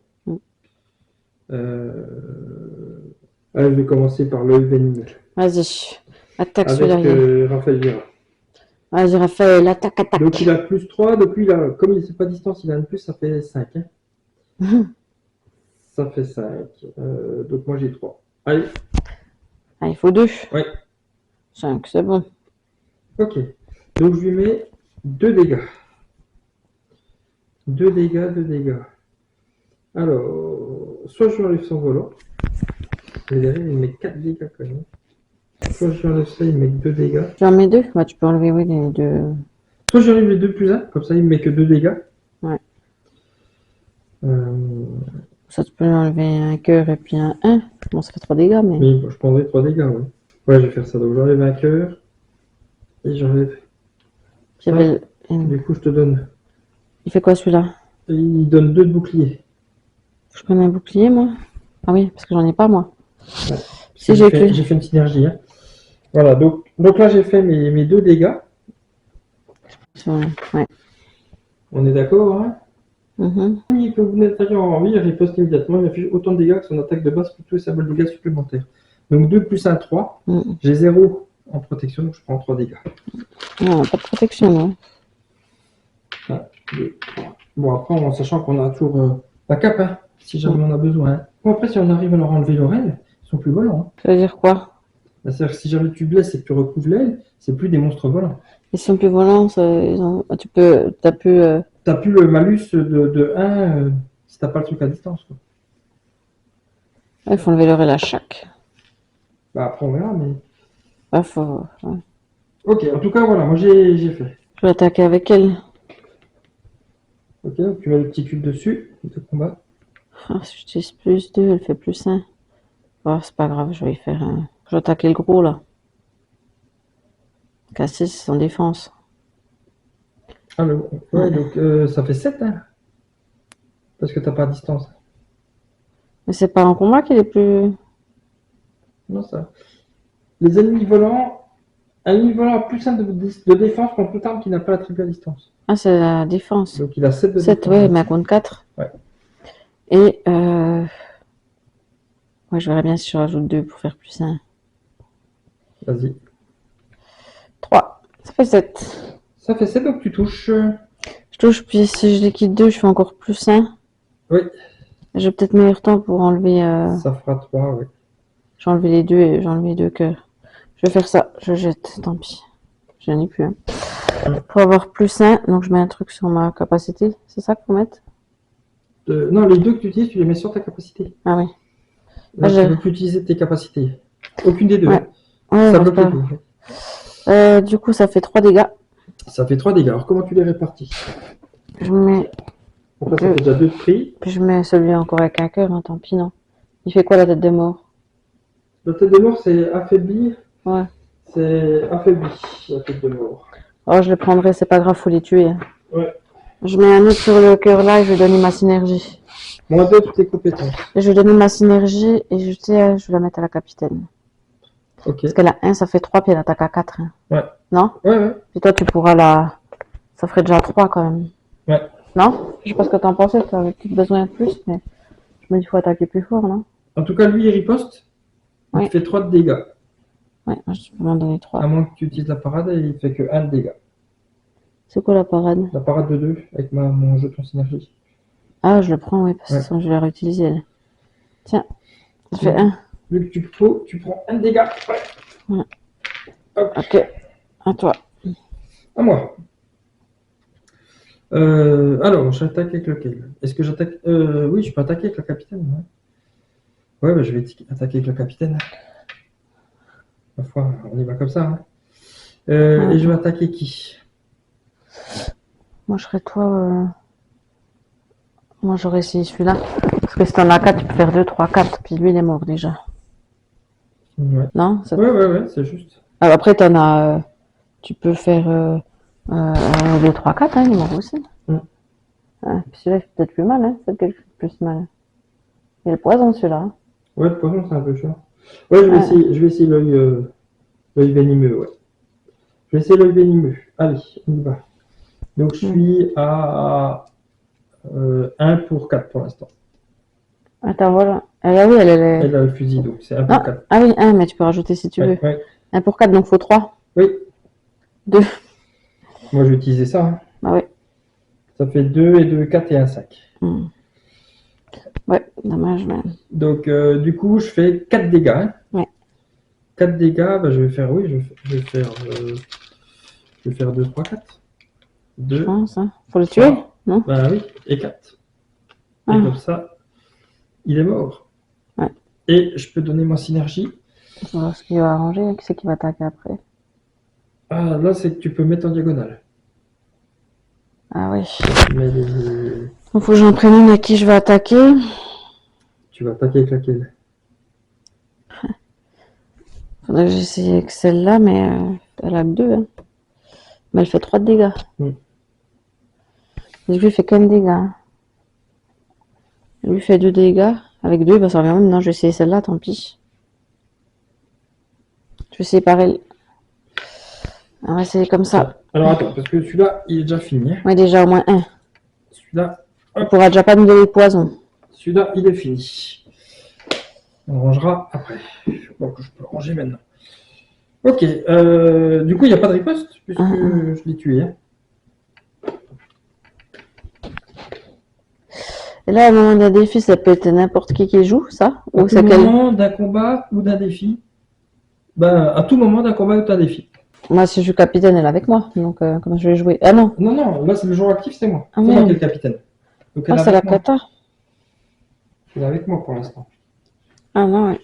Allez, je vais commencer par l'œil venimeux. Vas-y, attaque celui-là. Avec Raphaël Vira. Vas-y, Raphaël, attaque. Donc il a +3, depuis comme il n'est pas distance, il a un plus, ça fait 5. Hein. Ça fait 5. Donc moi j'ai 3. Allez. Ah, il faut 2. Ouais. 5, c'est bon. Ok. Donc je lui mets 2 dégâts. 2 dégâts. Alors, soit je lui enlève son volant. Mais derrière, il met 4 dégâts quand même. Soit je lui enlève ça, il met 2 dégâts. Tu en mets 2? Bah, tu peux enlever, oui, les 2. Soit j'enlève les 2 + 1, comme ça il me met que 2 dégâts. Ouais. Ça te peut enlever un cœur et puis un 1. Bon, ça fait 3 dégâts, mais. Oui, je prendrai 3 dégâts, ouais. Ouais, je vais faire ça. Donc j'enlève un cœur. Et j'enlève. J'avais. Du coup, je te donne. Il fait quoi celui-là? Et il donne 2 de bouclier. Je prends un bouclier, moi? Ah oui, parce que j'en ai pas, moi. Ouais. Si j'ai que. J'ai fait une synergie. Hein. Voilà, donc là j'ai fait mes 2 dégâts. Ouais. On est d'accord, hein? Mhm. Oui, que vous n'êtes pas en vie, il riposte immédiatement. Il affiche autant de dégâts que son attaque de base pour tous les symboles de dégâts supplémentaires. Donc 2 plus 1, 3. Mhm. J'ai 0 en protection, donc je prends 3 dégâts. Non, pas de protection, non. 1, 2, 3. Bon, après, en sachant qu'on a toujours la cape, hein, si jamais on a besoin. Hein. Bon, après, si on arrive à leur enlever l'oreille, ils sont plus volants. Hein. Ça veut dire quoi? C'est-à-dire que si jamais tu blesses et que tu recouvres l'aile, c'est plus des monstres volants. Ils sont plus volants, t'as pu. T'as plus le malus de 1 si t'as pas le truc à distance. Quoi. Il faut enlever l'oreille à chaque. Bah, après, on verra, mais. Ah, faut. Ouais. Ok, en tout cas, voilà, moi j'ai fait. Je vais attaquer avec elle. Ok, donc tu mets le petit cube dessus, de combat. Ah, si j'utilise plus 2, elle fait plus 1. Oh, c'est pas grave, je vais y faire un. Je vais attaquer le gros là. Casser son défense. Ah, ouais, donc ça fait 7, hein. Parce que t'as pas à distance. Mais c'est pas en combat qu'il est plus. Non, ça. Les ennemis volants. Un ennemi volant a plus 1 de défense contre toute arme qui n'a pas la triple à distance. Ah, c'est la défense. Donc il a 7 de 7, défense. ouais, mais elle compte 4. Ouais. Et ouais, je verrais bien si je rajoute 2 pour faire plus 1. Vas-y. 3. Ça fait 7. Ça fait 7, donc tu touches. Je touche, puis si je liquide 2, je fais encore plus 1. Oui. J'ai peut-être meilleur temps pour enlever. Ça fera 3, oui. J'ai enlevé les 2 et j'ai enlevé 2 cœurs. Je vais faire ça, je jette, tant pis. Je n'en ai plus. Hein. Pour avoir plus 1, donc je mets un truc sur ma capacité. C'est ça qu'il faut mettre? Non, les 2 que tu utilises, tu les mets sur ta capacité. Ah oui. Là, tu ne peux plus utiliser tes capacités. Aucune des 2. Ouais. Ouais, ça bloque les 2. Du coup, ça fait 3 dégâts. Ça fait 3 dégâts. Alors, comment tu les répartis? Je mets. Donc là, ça fait déjà 2 de prix. Puis je mets celui encore avec un cœur, hein, tant pis, non. Il fait quoi la tête de mort? La tête de mort, c'est affaiblir. Ouais. C'est affaibli, la tête de mort. Oh, je le prendrai, c'est pas grave, faut les tuer. Hein. Ouais. Je mets un autre sur le cœur là et je vais donner ma synergie. Moins 2 toutes tes compétences. Et je vais donner ma synergie et je vais la mettre à la capitaine. Ok. Parce qu'elle a 1, ça fait 3, puis elle attaque à 4. Hein. Ouais. Non? Ouais. Puis toi, tu pourras la. Ça ferait déjà 3 quand même. Ouais. Non? Je sais pas ce que t'en pensais, tu avais peut-être besoin de plus, mais je me dis qu'il faut attaquer plus fort, non? En tout cas, lui, il riposte. Ouais. Il fait 3 de dégâts. Ouais, je peux m'en donner 3. À moins que tu utilises la parade, il fait que 1 de dégâts. C'est quoi la parade? La parade de 2 avec mon jeton synergie. Ah, je le prends, oui, parce que sinon je vais la réutiliser. Elle. Tiens, ça fait 1. Vu que tu prends 1 de dégâts. Ouais. Hop. Ok, à toi. À moi. Alors, j'attaque avec lequel? Est-ce que j'attaque oui, je peux attaquer avec la capitaine. Ouais, bah, je vais attaquer avec la capitaine. Ma foi, on y va comme ça. Hein. Ouais. Et je vais attaquer qui? Moi, je serais toi. Moi, j'aurais essayé celui-là. Parce que si t'en as 4, tu peux faire 2, 3, 4. Puis lui, il est mort déjà. Ouais. Non? Ouais, c'est juste. Alors, après, t'en as. Tu peux faire 2, 3, 4, hein, il est mort aussi. Ah, puis celui-là, il fait peut-être plus mal, hein. C'est lequel qui fait plus mal. Il y a le poison, celui-là. Hein. Ouais, de toute façon, c'est un peu chiant. Ouais, je vais essayer l'œil venimeux, ouais. Je vais essayer l'œil venimeux. Allez, on y va. Donc, je suis à 1 pour 4 pour l'instant. Attends, voilà. Ah oui, Elle a le fusil, donc c'est 1 pour 4. Ah oui, 1, mais tu peux rajouter si tu veux. Ouais. 1 pour 4, donc faut 3. Oui. 2. Moi, je vais utiliser ça. Hein. Ah oui. Ça fait 2 et 2, 4 et 1, 5. Ouais, dommage, mais. Donc, du coup, je fais 4 dégâts. Hein. Ouais. 4 dégâts, bah, je vais faire, je vais faire 2, 3, 4. 2. Je pense, hein. Faut le tuer, non? Bah oui, et 4. Et comme ça, il est mort. Ouais. Et je peux donner ma synergie. On va voir ce qu'il va arranger, qui c'est qui va attaquer après. Ah, là, c'est que tu peux mettre en diagonale. Ah oui. Mais Il faut que j'en prenne une à qui je vais attaquer. Tu vas attaquer avec laquelle? Faudrait que j'essaye avec celle-là, mais elle a que 2. Hein. Mais elle fait 3 de dégâts. Mm. Et lui, il fait qu'un dégât. Lui, il fait 2 dégâts. Avec 2, bah, ça revient même. Non, je vais essayer celle-là, tant pis. Je vais essayer pareil. On va essayer comme ça. Alors attends, parce que celui-là, il est déjà fini. Ouais, déjà au moins 1. Celui-là, On pourra déjà pas nous donner de poison. celui-là, il est fini. On rangera après. Donc je peux ranger maintenant. Ok, du coup, il n'y a pas de riposte, puisque je l'ai tué. Hein. Et là, au moment d'un défi, ça peut être n'importe qui joue, ça? À Ou tout c'est quel... moment d'un combat ou d'un défi. Ben, à tout moment d'un combat ou d'un défi. Moi, si je suis capitaine, elle est avec moi. Donc, comment je vais jouer? Ah non. Non, non, là, c'est le joueur actif, c'est moi. Ah, C'est moi merde. qui est le capitaine. Donc, elle Ah, est c'est la avec moi. cata. Elle est avec moi pour l'instant. Ah non, ouais.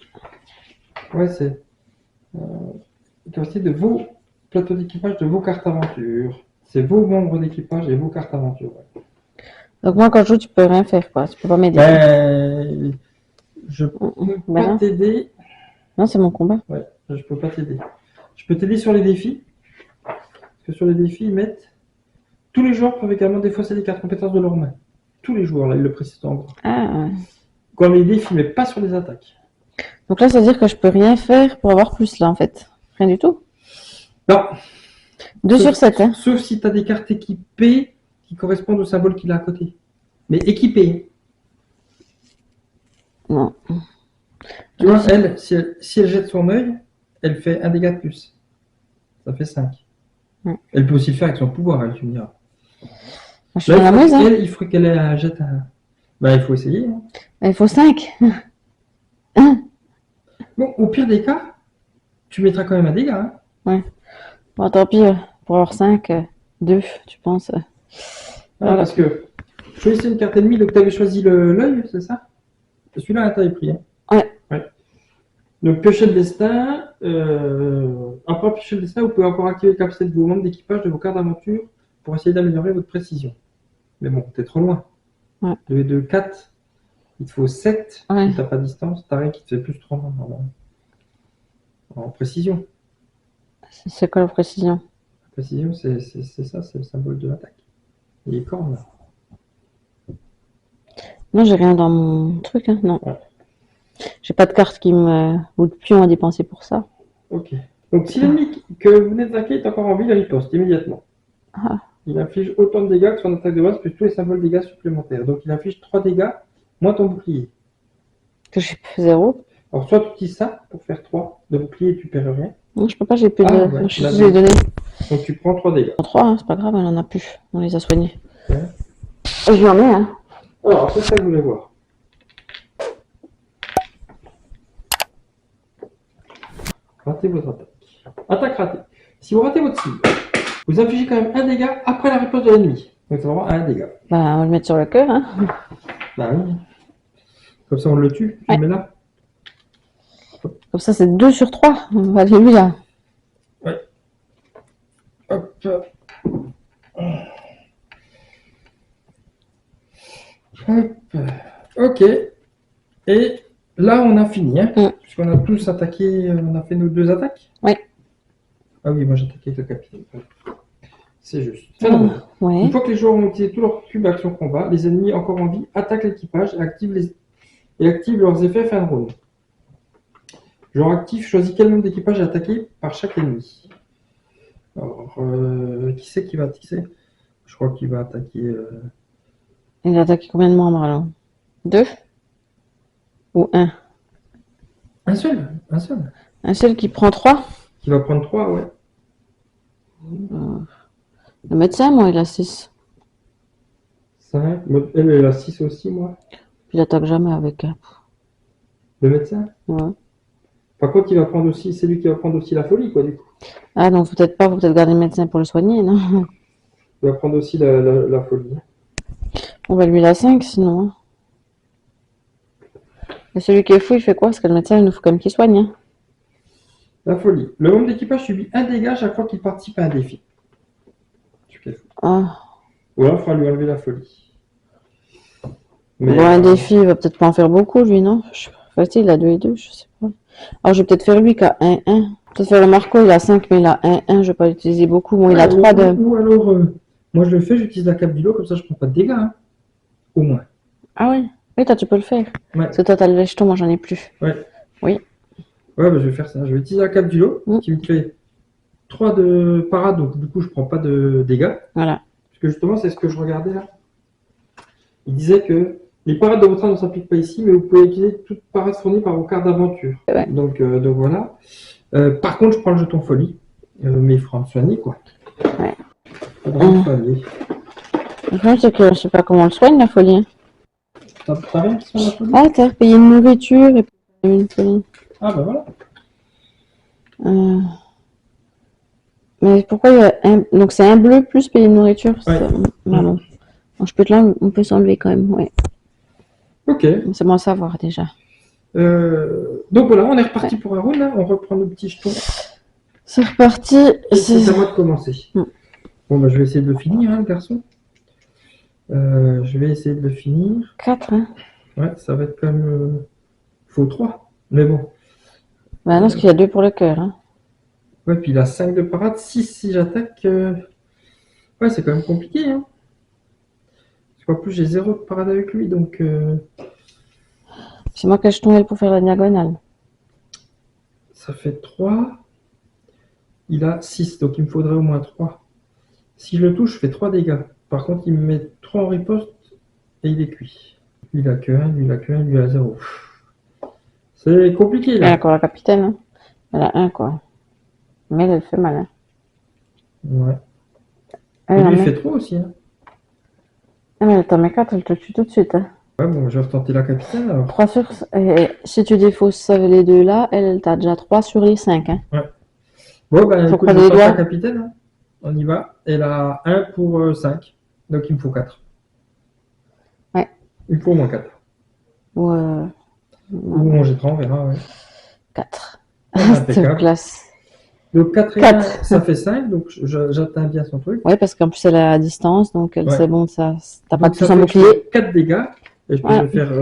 Ouais, c'est la capacité de vos plateaux d'équipage, de vos cartes aventure. C'est vos membres d'équipage et vos cartes aventure. Ouais. Donc, moi, quand je joue, tu peux rien faire, quoi. Tu peux pas m'aider. Ben, je peux Ben pas non. t'aider. Non, c'est mon combat. Ouais, je peux pas t'aider. Je peux t'aider sur les défis. Parce que sur les défis, ils mettent. Tous les joueurs peuvent également défausser les cartes compétences de leur main. Tous les joueurs, là, ils le précisent en gros. Ah, ouais. Quand les défis, mais pas sur les attaques. Donc là, ça veut dire que je peux rien faire pour avoir plus, là, en fait. Rien du tout. Non. 2 sur 7, hein. Sauf si tu as des cartes équipées qui correspondent au symbole qu'il a à côté. Mais équipées. Non. Tu vois, elle, si elle jette son œil, elle fait un dégât de plus. Ça fait 5. Ouais. Elle peut aussi le faire avec son pouvoir, elle, tu me diras. Je suis la muse, hein. Elle, il faudrait qu'elle jette un. Ben, il faut essayer. Hein. Il faut 5. Bon, au pire des cas, tu mettras quand même un dégât. Hein. Bon, tant pis, pour avoir 5, 2, tu penses. Voilà. Parce que choisissez une carte ennemie, donc tu avais choisi l'œil, c'est ça? Celui-là, tu avais pris. Hein. Ouais. Donc, piocher le destin. Après piocher le destin, vous pouvez encore activer les capacités de vos membres d'équipage de vos cartes d'aventure pour essayer d'améliorer votre précision. Mais bon, t'es trop loin. Ouais. 2 et 2, 4. Il te faut 7. Ouais. Si t'as pas de distance, t'as rien qui te fait plus 3 en précision. C'est quoi la précision? La précision, c'est ça, c'est le symbole de l'attaque. Les cornes, là. Non, j'ai rien dans mon truc, hein. Non. Ouais. J'ai pas de carte qui me... ou de pion à dépenser pour ça. Ok. Donc, si l'ennemi que vous venez d'attaquer est encore en vie, il riposte immédiatement. Ah. Il inflige autant de dégâts que son attaque de base, plus tous les symboles de dégâts supplémentaires. Donc, il inflige 3 dégâts, moins ton bouclier. Que j'ai fait 0. Alors, soit tu utilises ça pour faire 3 de bouclier et tu perds rien. Non, je peux pas, j'ai plus de... Ouais, je les ai donnés. Donc, tu prends 3 dégâts. 3, hein, c'est pas grave, elle en a plus. On les a soignés. Ouais. Et je lui en mets, hein. Alors, c'est ça que je voulais voir. Ratez votre attaque. Attaque ratée. Si vous ratez votre cible, vous infligez quand même un dégât après la réponse de l'ennemi. Donc, ça va avoir un dégât. Bah, on va le mettre sur le cœur, hein. Bah oui. Comme ça, on le tue. Je le mets là. Comme ça, c'est 2 sur 3. Alléluia. Ouais. Hop. Hop. Ok. Et là, on a fini. Hein, puisqu'on a tous attaqué. On a fait nos 2 attaques. Oui. Ah oui, moi j'ai attaqué avec le capitaine. C'est juste. Ouais. Une fois que les joueurs ont utilisé tout leur cube action combat, les ennemis encore en vie attaquent l'équipage et activent leurs effets fin de round. Joueur actif choisit quel nombre d'équipage est attaqué par chaque ennemi. Alors, qui c'est qui va attaquer? Je crois qu'il va attaquer. Il a attaqué combien de membres alors? 2? Ou 1? Un seul. Un seul. Un seul qui prend 3? Qui va prendre 3, ouais. Le médecin, moi, il a 6. 5. Elle a 6 aussi, moi. Puis il attaque jamais avec. Le médecin? Ouais. Par contre, il va prendre aussi. C'est lui qui va prendre aussi la folie, quoi, du coup. Ah, donc peut-être pas, faut peut-être garder le médecin pour le soigner, non? Il va prendre aussi la folie. On va lui la 5 sinon. Hein. Et celui qui est fou, il fait quoi? Parce que le médecin, il nous faut quand même qu'il soigne. Hein. La folie. Le membre d'équipage subit un dégât chaque fois qu'il participe à un défi. Ah. Ou alors, il faudra lui enlever la folie. Mais, Bon, un défi, il va peut-être pas en faire beaucoup, lui, non? Je sais pas. Enfin, il a 2 et 2, je sais pas. Alors, je vais peut-être faire lui qui a 1-1. Peut-être faire le Marco, il a 5, mais il a 1-1. Je vais pas l'utiliser beaucoup. Bon, il a 3 de. Ou alors, moi je le fais, j'utilise la cape du lot, comme ça je prends pas de dégâts, hein. Au moins. Ah ouais? Oui, toi, tu peux le faire. Ouais, Parce que toi, t'as le jeton, moi, j'en ai plus. ouais. Oui. Ouais, bah, je vais faire ça. Je vais utiliser la cape du lot, Mm. qui me fait 3 de parade, donc du coup je prends pas de dégâts. Voilà. Parce que justement, c'est ce que je regardais là. Il disait que les parades de votre arme ne s'appliquent pas ici, mais vous pouvez utiliser toute parade fournie par vos cartes d'aventure. Ouais. Donc voilà. Par contre, je prends le jeton folie, mais il faudra me soigner, quoi. Ouais. Faudra me soigner. Le problème, c'est que je sais pas comment on le soigne, la folie. Hein. T'as rien qui soigne la folie? Ah, t'as payé une nourriture et puis une folie. Ah bah voilà. Mais pourquoi il y a un... Donc, c'est un bleu plus payer une nourriture? Ouais. Ça... Ah, bon. Bon, je peux te on peut s'enlever quand même, ouais. Ok. C'est bon à savoir, déjà. Donc voilà, on est reparti pour un round, là. On reprend nos petits jetons. C'est reparti. C'est à moi de commencer. Mm. Bon, bah je vais essayer de le finir, hein, le garçon. Je vais essayer de le finir. 4, hein. Ouais, ça va être quand même... Faut 3. Mais bon. Bah non, parce qu'il y a 2 pour le cœur, hein. Ouais, puis il a 5 de parade, 6 si j'attaque. Ouais, c'est quand même compliqué, hein. Parce qu'en plus, j'ai 0 de parade avec lui, donc... C'est moi qui ai jeton elle pour faire la diagonale. Ça fait 3. Il a 6, donc il me faudrait au moins 3. Si je le touche, je fais 3 dégâts. Par contre, il me met 3 en riposte et il est cuit. Lui, il a que 1, lui, il a que 1, lui, il a 0. C'est compliqué, Elle a là. encore la capitaine, hein. Elle a 1, quoi. Mais elle fait mal, hein. Ouais. Elle Et en lui, il met... fait 3 aussi, hein. Ah, mais elle t'en met 4, elle te tue tout de suite, hein. Ouais, bon, je vais retenter la capitaine, alors. 3 sur... Et si tu défausses les 2 là, elle t'a déjà 3 sur les 5, hein. Ouais. Bon, ben, Faut écoute, je croiser les tente la doigts. capitaine, hein. On y va. Elle a 1 pour 5. Donc, il me faut 4. Ouais. Il me faut au moins 4. Ou Ou on jettera, on verra, ouais. 4. Impeccable. C'est classe. Donc 4 et 4. 1, ça fait 5, donc j'atteins bien son truc. Ouais, parce qu'en plus elle est à distance, donc elle Ouais. c'est bon, ça. T'as pas Donc de plus ça en fait que je bouclier. fais 4 dégâts, et je peux Ouais. faire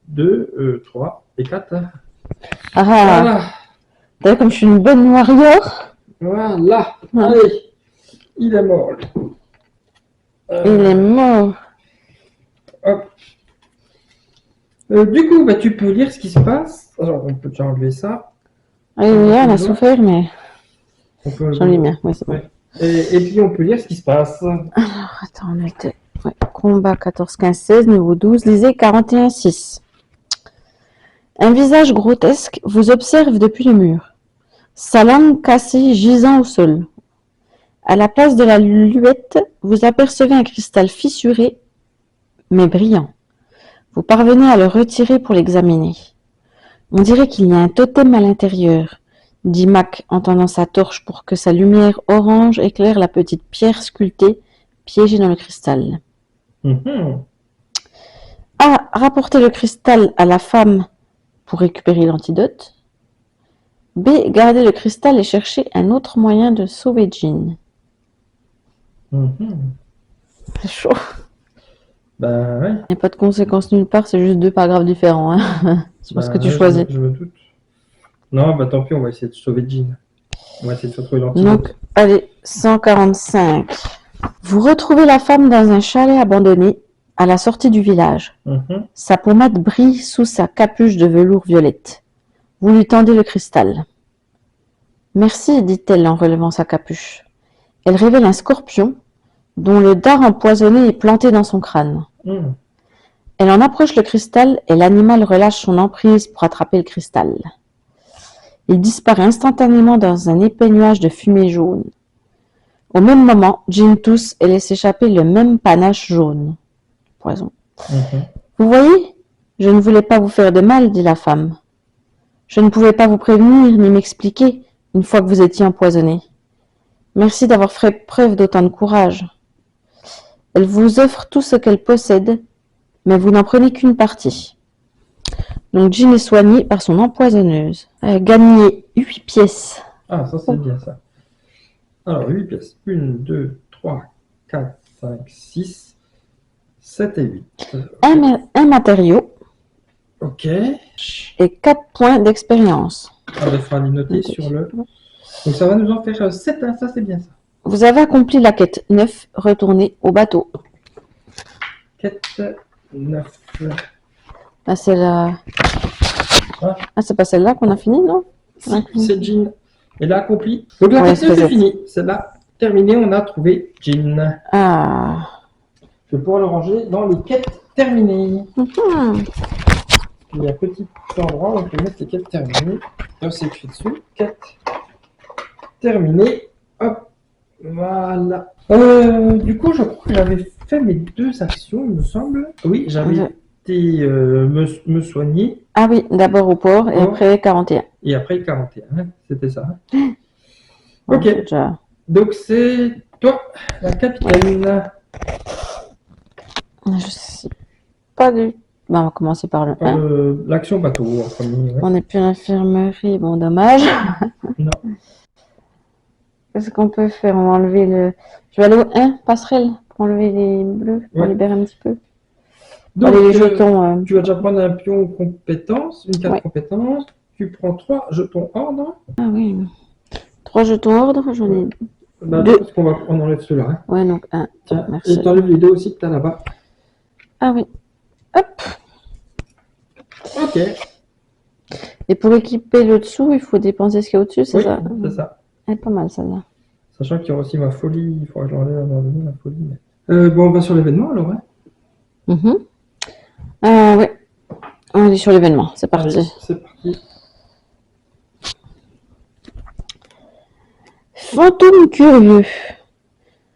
2, 3 et 4. Hein. Ah, Voilà. t'as vu comme je suis une bonne warrior? Voilà. Ouais. Allez, il est mort. Lui. Il est mort. Hop. Du coup, bah, tu peux lire ce qui se passe. Alors, on peut déjà enlever ça. Oui, oui, on a souffert, mais On peut j'en ai bien. Ouais, c'est bon. Ouais. Et puis, on peut lire ce qui se passe. Alors, attends, on était... Ouais. Combat 14, 15, 16, niveau 12, lisez 41, 6. Un visage grotesque vous observe depuis le mur. Sa langue cassée gisant au sol. À la place de la luette, vous apercevez un cristal fissuré, mais brillant. Vous parvenez à le retirer pour l'examiner. On dirait qu'il y a un totem à l'intérieur, dit Mac en tendant sa torche pour que sa lumière orange éclaire la petite pierre sculptée piégée dans le cristal. A. Rapporter le cristal à la femme pour récupérer l'antidote. B. Garder le cristal et chercher un autre moyen de sauver Jean. C'est chaud. Ben ouais. Il n'y a pas de conséquences nulle part, c'est juste 2 paragraphes différents. Hein. C'est parce que tu ouais, choisis. Je me doute. Non, bah tant pis, on va essayer de sauver Jean. On va essayer de faire trouver l'antidote. Donc, allez, 145. Vous retrouvez la femme dans un chalet abandonné à la sortie du village. Sa pommade brille sous sa capuche de velours violette. Vous lui tendez le cristal. Merci, dit-elle en relevant sa capuche. Elle révèle un scorpion dont le dard empoisonné est planté dans son crâne. Elle en approche le cristal et l'animal relâche son emprise pour attraper le cristal. Il disparaît instantanément dans un épais nuage de fumée jaune. Au même moment, Jean tousse et laisse échapper le même panache jaune. Poison. Vous voyez, je ne voulais pas vous faire de mal, dit la femme. Je ne pouvais pas vous prévenir ni m'expliquer une fois que vous étiez empoisonné. Merci d'avoir fait preuve d'autant de courage. Elle vous offre tout ce qu'elle possède, mais vous n'en prenez qu'une partie. Donc Jean est soigné par son empoisonneuse. Gagné 8 pièces. Ah, ça c'est bien ça. Alors, 8 pièces. 1, 2, 3, 4, 5, 6, 7 et 8. Un matériau Ok. et 4 points d'expérience. On va faire les noter sur le. Donc ça va nous en faire 7, hein, ça c'est bien ça. Vous avez accompli la quête 9, retournez au bateau. Quête 9. Ah, c'est la... Ah. Ah, c'est pas celle-là qu'on a fini, non? Si, c'est Jean. Elle a accompli. Donc la Ouais, quête 9 c'est c'est fini. Celle-là, terminée, on a trouvé Jean. Ah. Je vais pouvoir le ranger dans les quêtes terminées. Mhm. Il y a un petit endroit où on peut mettre les quêtes terminées. Là, c'est écrit dessus. Quête terminée. Hop. Voilà. Du coup, je crois que j'avais fait mes 2 actions, il me semble. Oui, j'avais été me soigner. Ah oui, d'abord au port et après 41. Et après 41, hein, c'était ça. Ouais, Ok. déjà... Donc c'est toi, la capitaine. Je sais pas du... Bon, on va commencer par le 1. L'action bateau en premier. Ouais. On n'est plus à l'infirmerie, bon dommage. Non. Qu'est-ce qu'on peut faire? On va enlever le... Je vais aller au 1, passerelle, pour enlever les bleus, pour libérer un petit peu. Donc, les jetons... tu vas déjà prendre un pion compétence, une carte Ouais. compétence. Tu prends 3 jetons ordre. Ah oui. 3 jetons ordre, j'en ai... Bah, 2. Parce on enlève ceux-là. Hein. Ouais, donc 1. Tiens, merci. et t'enlèves les 2 aussi que t'as là-bas. Ah oui. Hop. Ok. Et pour équiper le dessous, il faut dépenser ce qu'il y a au-dessus, c'est ça? C'est ça. Elle est pas mal, celle-là. Sachant qu'il y aura aussi ma folie. Il faudra que j'enlève à un moment donné ma folie. Mais... bon, on va sur l'événement alors. Hein. Oui. On est sur l'événement, c'est parti. Allez, c'est parti. Fantôme curieux.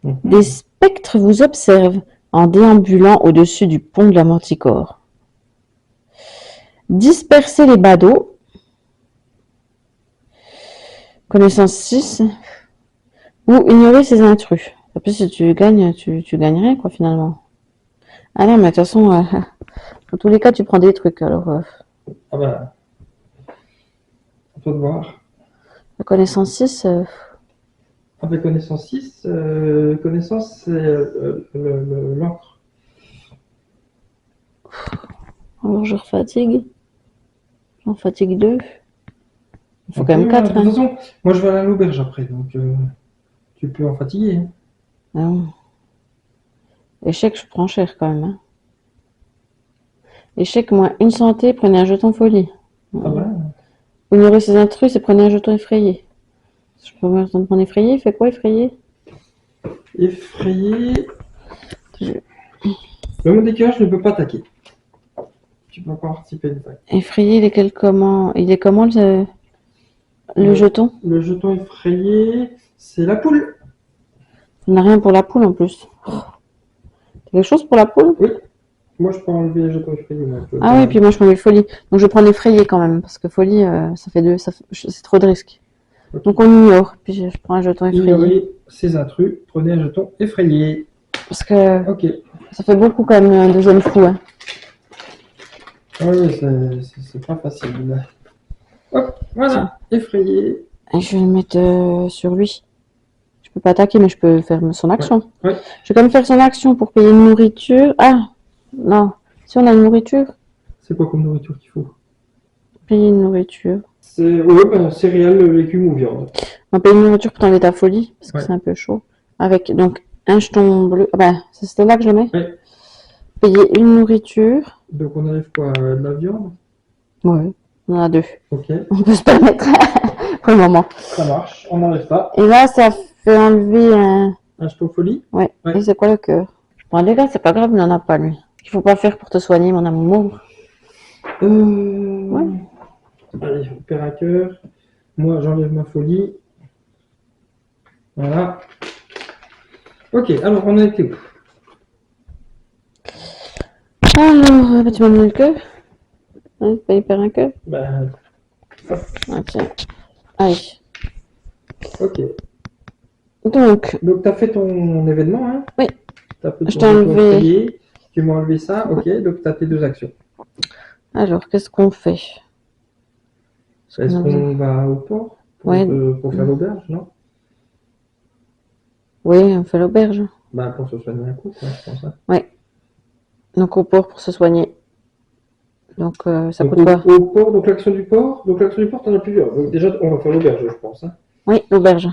Des spectres vous observent en déambulant au-dessus du pont de la Manticore. Dispersez les badauds. Connaissance 6. Ou ignorer ces intrus. En plus, si tu gagnes, tu gagnes rien, quoi, finalement. Ah non, mais de toute façon, dans tous les cas, tu prends des trucs, alors... Ah bah... À toi de voir. La connaissance 6... Avec connaissance 6, connaissance, c'est l'encre. Alors, je refatigue. J'en fatigue 2. Il faut Ok, quand même 4. De toute façon, moi je vais aller à l'auberge après, donc tu peux en fatiguer. Hein. Ah bon. Échec, je prends cher quand même. Hein. Échec moins une santé, prenez un jeton folie. Ah ouais. Ignorez ces intrus et prenez un jeton effrayé. Je peux me prendre effrayé, il fait quoi effrayé? Effrayé. Le monde des cœurs, je ne peux pas attaquer. Tu peux pas participer à une attaque. Effrayé, il est comment le jeton? Le jeton effrayé, c'est la poule. On n'a rien pour la poule en plus. T'as quelque chose pour la poule? Oui. Moi, je peux enlever le jeton effrayé. Ah oui, puis moi je prends les folies. Donc je prends effrayé quand même, parce que folie, ça fait 2, c'est trop de risques. Okay. Donc on ignore, puis je prends un jeton effrayé. Ignorez ces intrus, prenez un jeton effrayé. Parce que ok. Ça fait beaucoup quand même un deuxième fou. Hein. Oui, c'est pas facile. Hop, voilà, effrayé. Et je vais le mettre sur lui. Je peux pas attaquer, mais je peux faire son action. Ouais. Je vais quand même faire son action pour payer une nourriture. Ah, non. Si on a une nourriture. C'est quoi comme nourriture qu'il faut? Payer une nourriture. C'est céréales, légumes ou viande. On va payer une nourriture pour t'enlever ta folie, parce que c'est un peu chaud. Avec donc un jeton bleu. Ah ben, c'est là que je le mets. Ouais. Payer une nourriture. Donc on arrive quoi? De la viande? Ouais, on en a 2. Ok. On peut se permettre pour le moment. Ça marche, on enlève ça. Et là, ça fait enlever un jeton folie? Ouais. Et c'est quoi le cœur? Bon, les gars, c'est pas grave, il n'en a pas lui. Il faut pas faire pour te soigner, mon amour. Ouais. Allez, on perd un cœur. Moi, j'enlève ma folie. Voilà. Ok, alors on a été où? Alors, tu m'as donné le cœur? Ouais, tu perd un cœur? Ben. Ok. Allez. Ok. Donc, tu as fait ton événement, hein? Oui. Je t'ai enlevé. Tu m'as enlevé ça, ok. Ouais. Donc tu as tes 2 actions. Alors, qu'est-ce qu'on fait? Est-ce qu'on va au port pour faire l'auberge, non? Oui, on fait l'auberge. Bah, pour se soigner un coup, quoi, je pense. Hein. Ouais. Donc au port pour se soigner. Donc ça Donc, coûte quoi? au port, donc l'action du port. Donc l'action du port, t'en as plusieurs. Donc, déjà, on va faire l'auberge, je pense. Hein. Oui, l'auberge.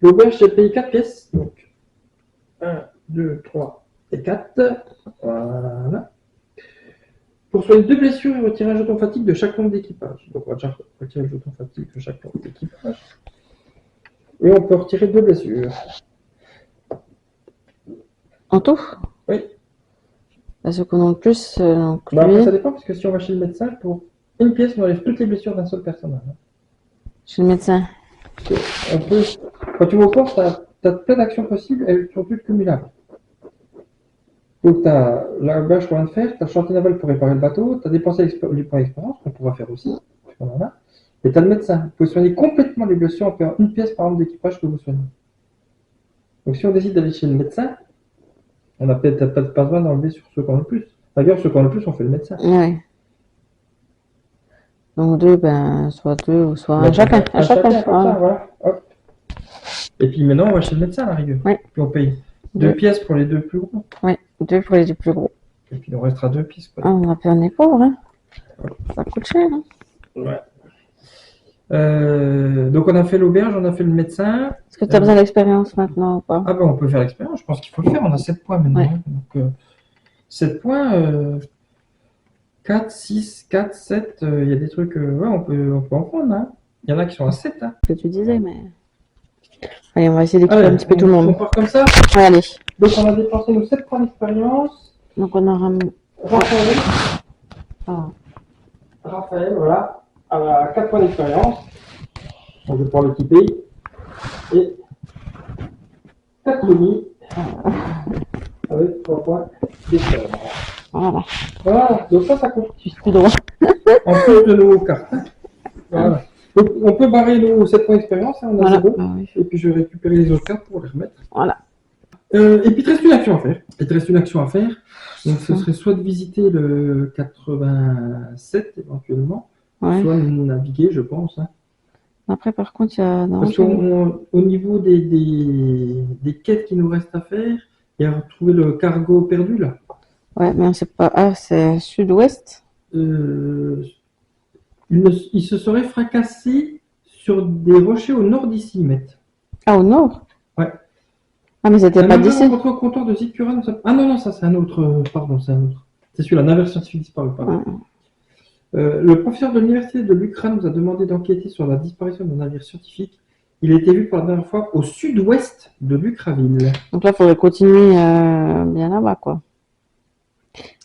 L'auberge, j'ai payé 4 pièces. Donc 1, 2, 3 et 4. Voilà. Pour soigner 2 blessures et retirer un jeton fatigue de chaque membre d'équipage. Donc on va déjà retirer le jeton fatigue de chaque membre d'équipage. Et on peut retirer 2 blessures. En tout? Oui. Parce qu'on en plus, donc Bah, après, lui, ça dépend, parce que si on va chez le médecin, pour une pièce, on enlève toutes les blessures d'un seul personnage. chez le médecin. On peut, quand tu vas au port, tu as plein d'actions possibles, elles sont toutes cumulables. Donc, tu as la bâche qu'on vient de faire, tu as le chantier naval pour réparer le bateau, tu as dépensé les points d'expérience, qu'on pourra faire aussi, puisqu'on en a, et tu as le médecin. Vous pouvez soigner complètement les blessures en payant une pièce par membre d'équipage que vous soignez. Donc, si on décide d'aller chez le médecin, on n'a peut-être pas besoin d'enlever sur ceux qu'on a le plus. D'ailleurs, ceux qu'on a le plus, on fait le médecin. Ouais. Donc deux, ben, soit deux ou soit un Donc, chacun. un chacun, comme ça, Voilà. voilà. Hop. Et puis maintenant, on va chez le médecin à la rigueur. Oui. Puis on paye 2 pièces pour les 2 plus gros. Oui, deux pour les deux plus gros. Et puis il en restera 2 pièces. Quoi. Ah, on est pauvre, hein. Ça coûte cher, hein. Ouais. Donc on a fait l'auberge, on a fait le médecin. Est-ce que tu as besoin d'expérience maintenant ou pas? Ah ben on peut faire l'expérience, je pense qu'il faut le faire. On a 7 points maintenant. Ouais. Donc 7 points, 4, 6, 4, 7, il y a des trucs, ouais, on peut en prendre. Hein. Il y en a qui sont à 7. Hein. Ce que tu disais, mais. Allez, on va essayer d'équiper un petit peu tout le On monde. part comme ça. Ouais, allez. Donc on a dépensé nos 7 points d'expérience. Donc on aura. Raphaël. Ah. Raphaël, voilà, à 4 points d'expérience. Donc, je vais pouvoir l'équiper. Et 4 demi avec 3 points d'expérience. Voilà. Voilà, donc ça coûte. Je suis tout droit. En plus de nos cartes. Voilà. Donc, on peut barrer nos 7 points d'expérience, hein, on a Voilà. 0. Ah oui. Et puis, je vais récupérer les autres cartes pour les remettre. Voilà. Et puis, il te reste une action à faire. Donc, ce serait soit de visiter le 87 éventuellement, Ouais. soit naviguer, je pense. Hein. Après, par contre, il y a. Non, Parce qu'au niveau des quêtes qui nous restent à faire, il y a retrouver le cargo perdu là. Ouais, mais on sait pas. Ah, c'est sud-ouest. Il se serait fracassé sur des rochers au nord d'ici, Met. Ah, au nord? Ouais. Ah, mais c'était pas d'ici. Rencontré au comptoir de Zikuran. Ah non, ça c'est un autre. Pardon, c'est un autre. C'est celui-là, navire scientifique disparu. Pardon. Ouais. Le professeur de l'université de l'Ukraine nous a demandé d'enquêter sur la disparition d'un navire scientifique. Il a été vu pour la dernière fois au sud-ouest de Lucraville. Donc là, il faudrait continuer bien là-bas, quoi.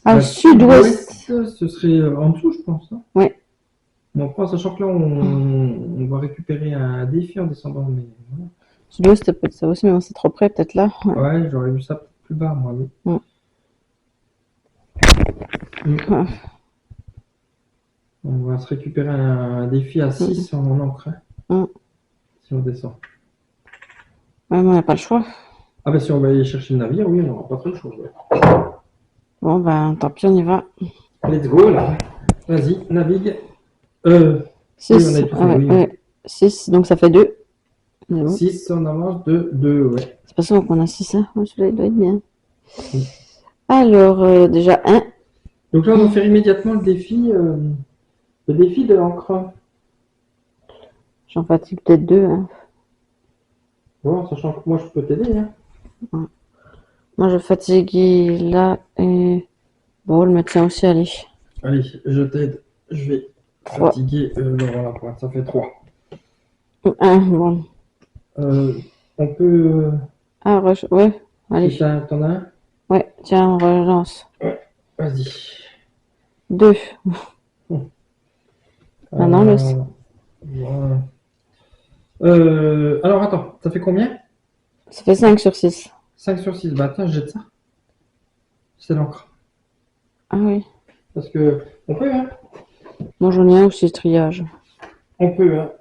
Ah, au Bah, sud-ouest. Ce serait en dessous, je pense. Hein. Ouais. Bon, après, sachant que là, on va récupérer un défi en descendant. Mais voilà. Sud-ouest, ça peut être ça aussi, mais bon, c'est trop près, peut-être là. Ouais. Ouais, j'aurais vu ça plus bas, moi. Oui. Ouais. On va se récupérer un défi à 6 en encre. Hein, si on descend. Ouais, mais on n'a pas le choix. Ah, bah si on va aller chercher le navire, oui, on n'aura pas trop le choix. Ouais. Bon, ben, tant pis, on y va. Let's go, là. Vas-y, navigue. 6. Oui, on a tout fait, oui. Ouais. 6, donc ça fait 2. 6, on avance de 2, ouais. C'est pas ça qu'on a 6, hein. Ouais, celui-là, il doit être bien. Oui. Alors, déjà 1. Donc là, on va faire immédiatement le défi de l'encre. J'en fatigue peut-être 2, hein. Bon, sachant que moi, je peux t'aider. Hein. Ouais. Moi, je fatigue là et. Bon, le médecin aussi, allez. Allez, je t'aide. Je vais 3. fatiguer Laurent Lapointe. Ça fait 3. 1, bon. On peut. Ah, ouais, allez. Si t'en as un. Ouais, tiens, on relance. Vas-y. 2. Maintenant, le. Voilà. Alors, attends, ça fait combien? Ça fait 5 sur 6. 5 sur 6. Bah, attends, je jette ça. C'est l'encre. Ah oui. Parce que. On peut, hein. Moi, j'en ai un aussi, triage. On peut, hein.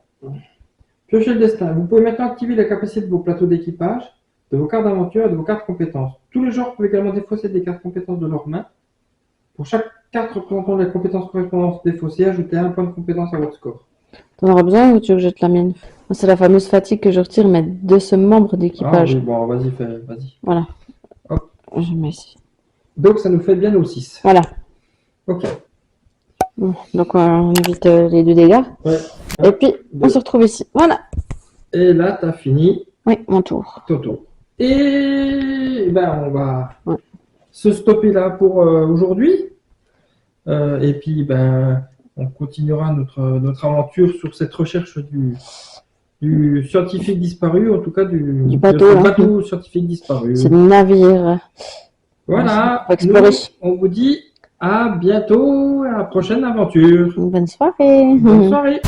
Piocher le destin. Vous pouvez maintenant activer la capacité de vos plateaux d'équipage, de vos cartes d'aventure et de vos cartes compétences. Tous les joueurs peuvent également défausser des cartes compétences de leurs mains. Pour chaque carte représentant la compétence correspondante défaussée, ajoutez un point de compétence à votre score. T'en auras besoin ou tu veux que je jette la mienne? C'est la fameuse fatigue que je retire, mais de ce membre d'équipage. Ah oui, bon, vas-y, vas-y. Voilà. Hop. Je mets ici. Donc, ça nous fait bien nos 6. Voilà. Ok. Bon, donc, on évite les 2 dégâts. Ouais. Et puis, on se retrouve ici. Voilà. Et là, tu as fini Oui, mon tour. ton tour. Et ben, on va Ouais. se stopper là pour aujourd'hui. Et puis, ben, on continuera notre aventure sur cette recherche du scientifique disparu, en tout cas du bateau, hein. bateau scientifique disparu. C'est le navire. Voilà, Faut explorer. nous, on vous dit à bientôt, à la prochaine aventure. Bonne soirée. Bonne soirée.